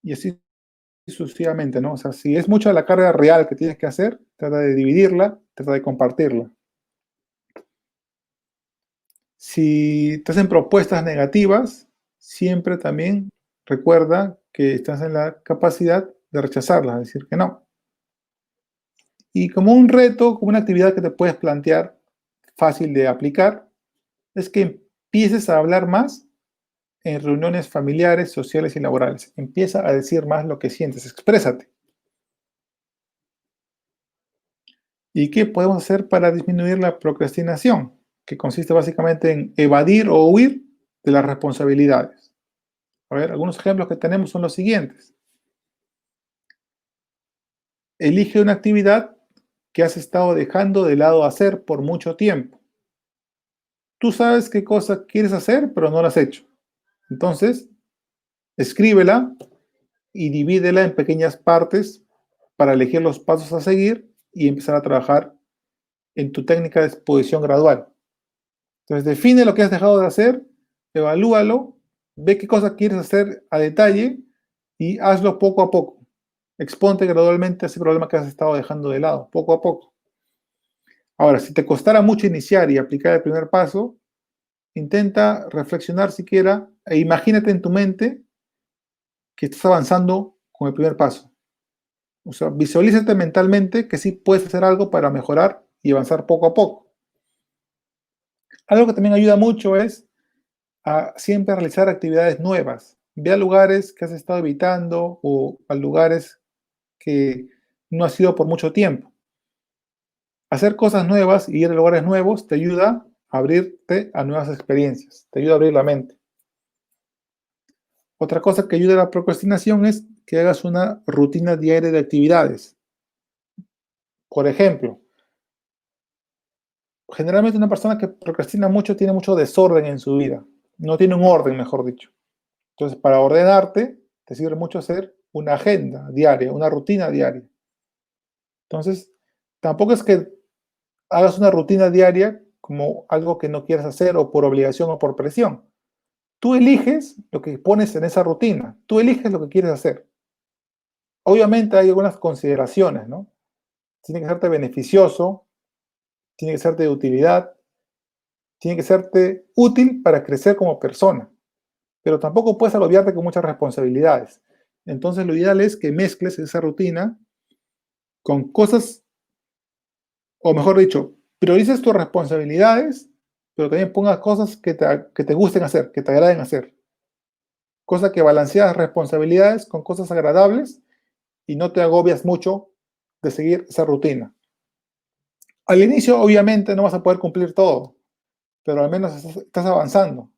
y así sucesivamente, ¿no? O sea, si es mucha la carga real que tienes que hacer, trata de dividirla, trata de compartirla. Si te hacen propuestas negativas, siempre también recuerda que estás en la capacidad de rechazarlas, decir que no. Y como un reto, como una actividad que te puedes plantear fácil de aplicar, es que empieces a hablar más en reuniones familiares, sociales y laborales. Empieza a decir más lo que sientes, exprésate. ¿Y qué podemos hacer para disminuir la procrastinación? Que consiste básicamente en evadir o huir de las responsabilidades. A ver, algunos ejemplos que tenemos son los siguientes. Elige una actividad que has estado dejando de lado hacer por mucho tiempo. Tú sabes qué cosa quieres hacer, pero no la has hecho. Entonces, escríbela y divídela en pequeñas partes para elegir los pasos a seguir y empezar a trabajar en tu técnica de exposición gradual. Entonces, define lo que has dejado de hacer, evalúalo, ve qué cosa quieres hacer a detalle y hazlo poco a poco. Exponte gradualmente a ese problema que has estado dejando de lado, poco a poco. Ahora, si te costara mucho iniciar y aplicar el primer paso, intenta reflexionar siquiera e imagínate en tu mente que estás avanzando con el primer paso. O sea, visualízate mentalmente que sí puedes hacer algo para mejorar y avanzar poco a poco. Algo que también ayuda mucho es a siempre realizar actividades nuevas. Ve a lugares que has estado evitando o a lugares que no has ido por mucho tiempo. Hacer cosas nuevas y ir a lugares nuevos te ayuda a abrirte a nuevas experiencias, te ayuda a abrir la mente. Otra cosa que ayuda a la procrastinación es que hagas una rutina diaria de actividades. Por ejemplo, generalmente una persona que procrastina mucho tiene mucho desorden en su vida. No tiene un orden, mejor dicho. Entonces, para ordenarte, te sirve mucho hacer una agenda diaria, una rutina diaria. Entonces, tampoco es que hagas una rutina diaria como algo que no quieres hacer o por obligación o por presión. Tú eliges lo que pones en esa rutina. Tú eliges lo que quieres hacer. Obviamente hay algunas consideraciones, ¿no? Tiene que serte beneficioso, tiene que serte de utilidad, tiene que serte útil para crecer como persona, pero tampoco puedes agobiarte con muchas responsabilidades. Entonces lo ideal es que mezcles esa rutina con cosas, o mejor dicho, priorices tus responsabilidades, pero también pongas cosas que te gusten hacer, que te agraden hacer. Cosa que balanceas responsabilidades con cosas agradables y no te agobias mucho de seguir esa rutina. Al inicio, obviamente, no vas a poder cumplir todo, pero al menos estás avanzando.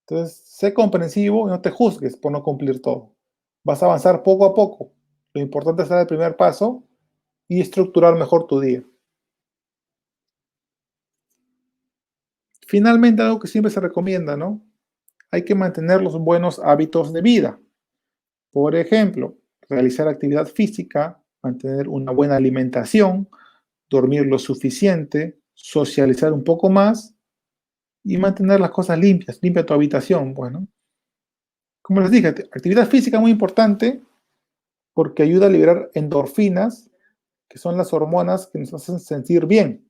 Entonces, sé comprensivo y no te juzgues por no cumplir todo. Vas a avanzar poco a poco. Lo importante es dar el primer paso y estructurar mejor tu día. Finalmente, algo que siempre se recomienda, ¿no? Hay que mantener los buenos hábitos de vida. Por ejemplo, realizar actividad física, mantener una buena alimentación, dormir lo suficiente, socializar un poco más y mantener las cosas limpias, limpia tu habitación, bueno. Como les dije, actividad física muy importante porque ayuda a liberar endorfinas, que son las hormonas que nos hacen sentir bien.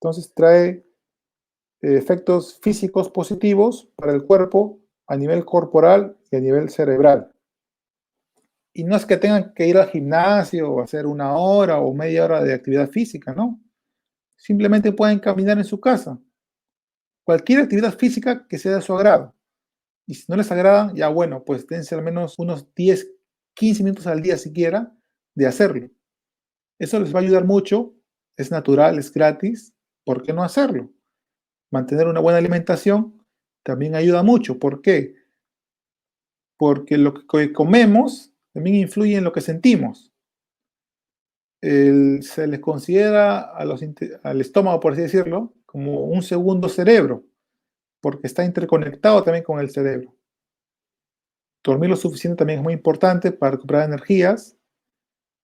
Entonces trae efectos físicos positivos para el cuerpo a nivel corporal y a nivel cerebral. Y no es que tengan que ir al gimnasio o hacer una hora o media hora de actividad física, ¿no? Simplemente pueden caminar en su casa. Cualquier actividad física que sea de su agrado. Y si no les agrada, ya bueno, pues dense al menos unos 10, 15 minutos al día siquiera de hacerlo. Eso les va a ayudar mucho, es natural, es gratis, ¿por qué no hacerlo? Mantener una buena alimentación también ayuda mucho. ¿Por qué? Porque lo que comemos también influye en lo que sentimos. Se les considera al estómago, por así decirlo, como un segundo cerebro, porque está interconectado también con el cerebro. Dormir lo suficiente también es muy importante para recuperar energías,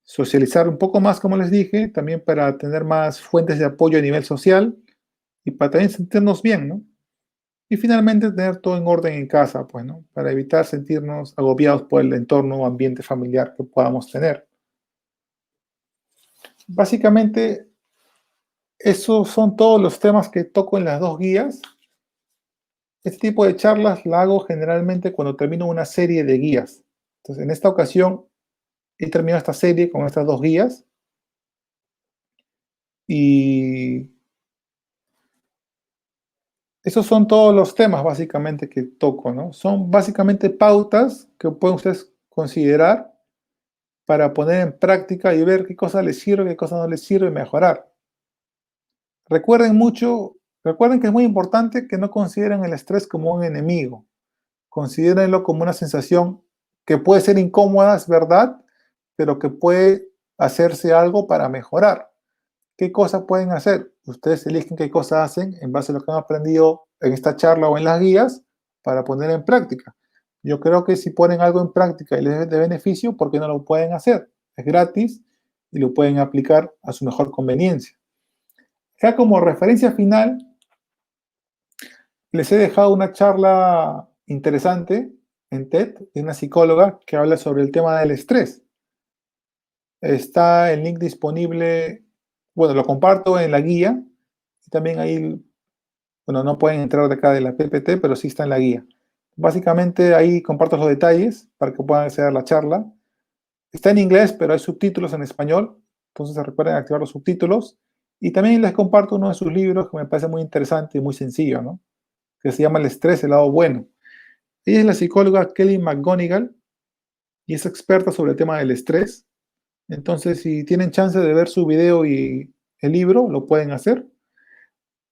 socializar un poco más, como les dije, también para tener más fuentes de apoyo a nivel social y para también sentirnos bien, ¿no? Y finalmente tener todo en orden en casa, pues, ¿no? Para evitar sentirnos agobiados por el entorno o ambiente familiar que podamos tener. Básicamente, esos son todos los temas que toco en las dos guías. Este tipo de charlas la hago generalmente cuando termino una serie de guías. Entonces, en esta ocasión he terminado esta serie con estas dos guías y esos son todos los temas básicamente que toco, ¿no? Son básicamente pautas que pueden ustedes considerar para poner en práctica y ver qué cosa les sirve, qué cosa no les sirve y mejorar. Recuerden que es muy importante que no consideren el estrés como un enemigo. Considérenlo como una sensación que puede ser incómoda, es verdad, pero que puede hacerse algo para mejorar. ¿Qué cosas pueden hacer? Ustedes eligen qué cosas hacen en base a lo que han aprendido en esta charla o en las guías para poner en práctica. Yo creo que si ponen algo en práctica y les es de beneficio, ¿por qué no lo pueden hacer? Es gratis y lo pueden aplicar a su mejor conveniencia. Ya como referencia final, les he dejado una charla interesante en TED de una psicóloga que habla sobre el tema del estrés. Está el link disponible, bueno, lo comparto en la guía y también ahí, bueno, no pueden entrar de acá de la PPT, pero sí está en la guía. Básicamente ahí comparto los detalles para que puedan acceder a la charla. Está en inglés, pero hay subtítulos en español, entonces recuerden activar los subtítulos. Y también les comparto uno de sus libros que me parece muy interesante y muy sencillo, ¿no? Que se llama El estrés, el lado bueno. Ella es la psicóloga Kelly McGonigal y es experta sobre el tema del estrés. Entonces, si tienen chance de ver su video y el libro, lo pueden hacer.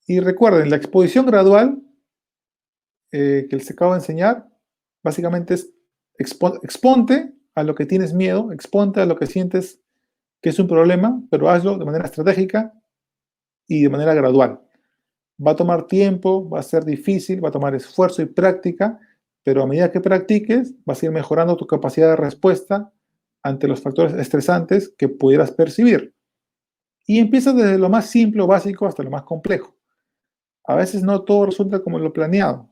Y recuerden, la exposición gradual que les acabo de enseñar, básicamente es exponte a lo que tienes miedo, exponte a lo que sientes que es un problema, pero hazlo de manera estratégica y de manera gradual. Va a tomar tiempo, va a ser difícil, va a tomar esfuerzo y práctica, pero a medida que practiques, vas a ir mejorando tu capacidad de respuesta ante los factores estresantes que pudieras percibir. Y empieza desde lo más simple o básico hasta lo más complejo. A veces no todo resulta como lo planeado.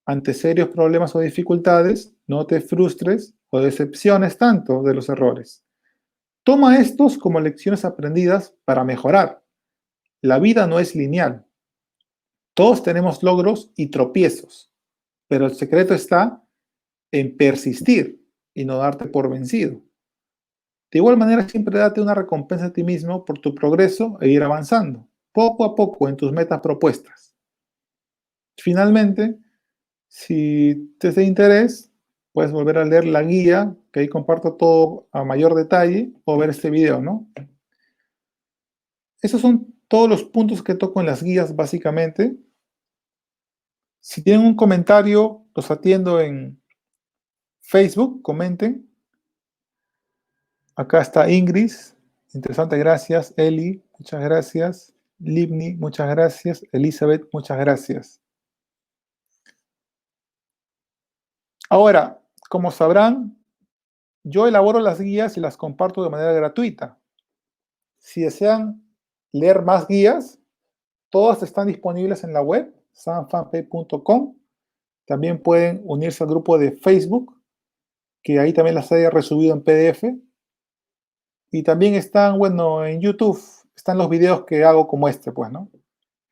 Ante serios problemas o dificultades, no te frustres o decepciones tanto de los errores. Toma estos como lecciones aprendidas para mejorar. La vida no es lineal. Todos tenemos logros y tropiezos, pero el secreto está en persistir y no darte por vencido. De igual manera, siempre date una recompensa a ti mismo por tu progreso e ir avanzando, poco a poco en tus metas propuestas. Finalmente, si te es de interés, puedes volver a leer la guía, que ahí comparto todo a mayor detalle, o ver este video, ¿no? Esos son todos los puntos que toco en las guías, básicamente. Si tienen un comentario, los atiendo en Facebook, comenten. Acá está Ingrid, interesante, gracias. Eli, muchas gracias. Livni, muchas gracias. Elizabeth, muchas gracias. Ahora, como sabrán, yo elaboro las guías y las comparto de manera gratuita. Si desean leer más guías, todas están disponibles en la web, sanfanpay.com. También pueden unirse al grupo de Facebook, que ahí también las he resubido en PDF. Y también están, bueno, en YouTube, están los videos que hago como este, pues, ¿no?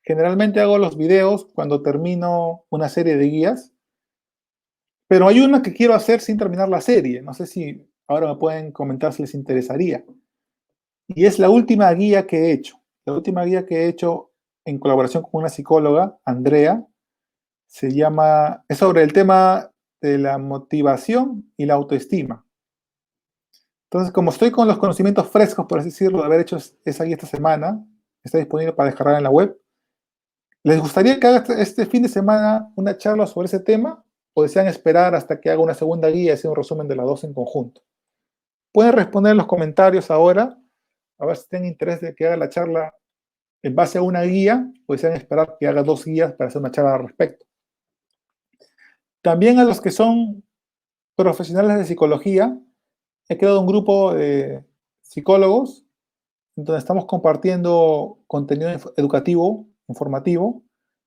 Generalmente hago los videos cuando termino una serie de guías, pero hay una que quiero hacer sin terminar la serie. No sé si ahora me pueden comentar si les interesaría. Y es la última guía que he hecho. La última guía que he hecho en colaboración con una psicóloga, Andrea, es sobre el tema de la motivación y la autoestima. Entonces, como estoy con los conocimientos frescos, por así decirlo, de haber hecho esa guía esta semana, está disponible para descargar en la web. ¿Les gustaría que haga este fin de semana una charla sobre ese tema? ¿O desean esperar hasta que haga una segunda guía y hacer un resumen de las dos en conjunto? Pueden responder en los comentarios ahora, a ver si tienen interés de que haga la charla en base a una guía, o desean esperar que haga dos guías para hacer una charla al respecto. También a los que son profesionales de psicología, he creado un grupo de psicólogos donde estamos compartiendo contenido educativo, informativo.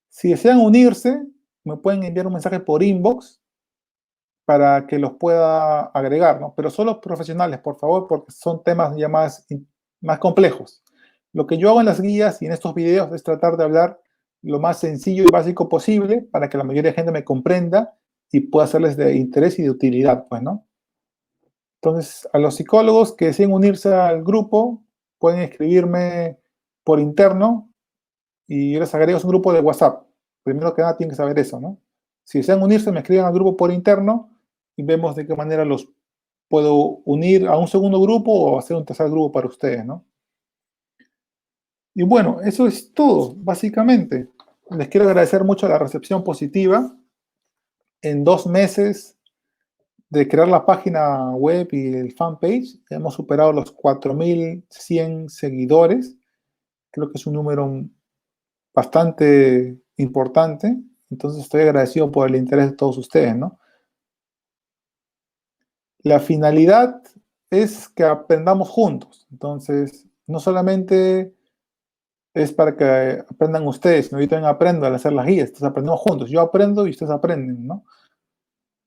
Si desean unirse, me pueden enviar un mensaje por inbox para que los pueda agregar, ¿no? Pero solo profesionales, por favor, porque son temas ya más complejos. Lo que yo hago en las guías y en estos videos es tratar de hablar lo más sencillo y básico posible para que la mayoría de gente me comprenda y pueda serles de interés y de utilidad, pues, ¿no? Entonces, a los psicólogos que deseen unirse al grupo, pueden escribirme por interno y yo les agrego un grupo de WhatsApp. Primero que nada tienen que saber eso, ¿no? Si desean unirse, me escriben al grupo por interno y vemos de qué manera los puedo unir a un segundo grupo o hacer un tercer grupo para ustedes, ¿no? Y bueno, eso es todo, básicamente. Les quiero agradecer mucho la recepción positiva. En 2 meses de crear la página web y el fanpage, hemos superado los 4.100 seguidores. Creo que es un número bastante importante. Entonces estoy agradecido por el interés de todos ustedes, ¿no? La finalidad es que aprendamos juntos. Entonces, no solamente es para que aprendan ustedes, sino yo también aprendo al hacer las guías. Entonces aprendemos juntos. Yo aprendo y ustedes aprenden, ¿no?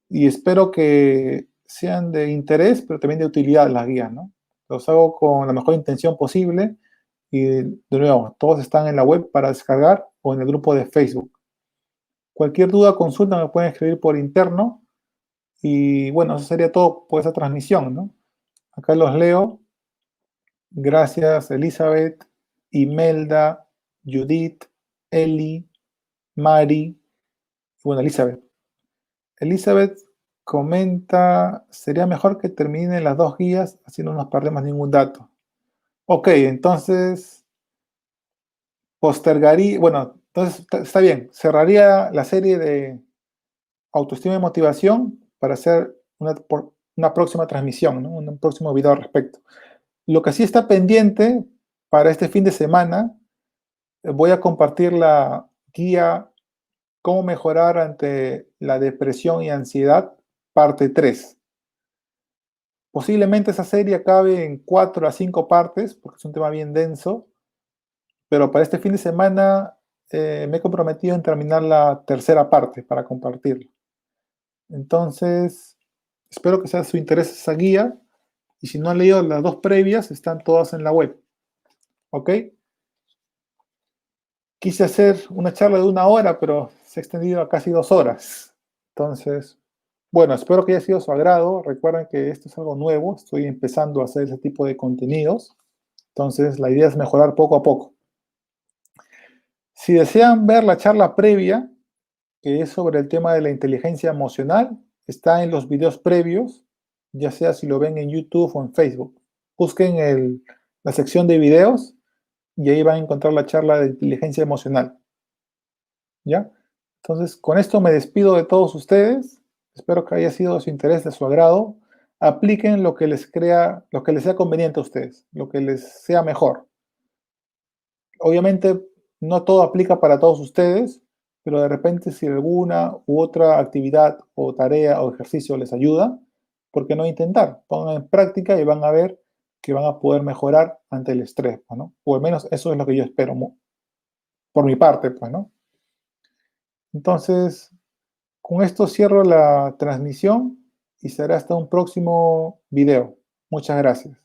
Y espero que sean de interés, pero también de utilidad las guías, ¿no? Los hago con la mejor intención posible y de nuevo, todos están en la web para descargar o en el grupo de Facebook. Cualquier duda, consulta, me pueden escribir por interno y bueno, eso sería todo por esa transmisión, ¿no? Acá los leo. Gracias, Elizabeth, Imelda, Judith, Eli, Mari. Bueno, Elizabeth. Elizabeth comenta, sería mejor que terminen las 2 guías, así no nos perdemos ningún dato. Ok, entonces postergaría, bueno, entonces está bien, cerraría la serie de autoestima y motivación para hacer una próxima transmisión, ¿no? Un próximo video al respecto. Lo que sí está pendiente para este fin de semana, voy a compartir la guía Cómo mejorar ante la depresión y ansiedad, parte 3. Posiblemente esa serie acabe en 4 a 5 partes, porque es un tema bien denso, pero para este fin de semana me he comprometido en terminar la tercera parte para compartirla. Entonces, espero que sea de su interés esa guía, y si no han leído las 2 previas, están todas en la web. ¿Ok? Quise hacer una charla de 1 hora, pero se ha extendido a casi 2 horas. Entonces, bueno, espero que haya sido de su agrado. Recuerden que esto es algo nuevo, estoy empezando a hacer ese tipo de contenidos. Entonces, la idea es mejorar poco a poco. Si desean ver la charla previa, que es sobre el tema de la inteligencia emocional, está en los videos previos, ya sea si lo ven en YouTube o en Facebook. Busquen la sección de videos y ahí van a encontrar la charla de inteligencia emocional. ¿Ya? Entonces, con esto me despido de todos ustedes. Espero que haya sido de su interés, de su agrado. Apliquen lo que les sea conveniente a ustedes, lo que les sea mejor. Obviamente, no todo aplica para todos ustedes, pero de repente si alguna u otra actividad o tarea o ejercicio les ayuda, ¿por qué no intentar? Pongan en práctica y van a ver que van a poder mejorar ante el estrés, ¿no? O al menos eso es lo que yo espero, por mi parte, pues, ¿no? Entonces, con esto cierro la transmisión y será hasta un próximo video. Muchas gracias.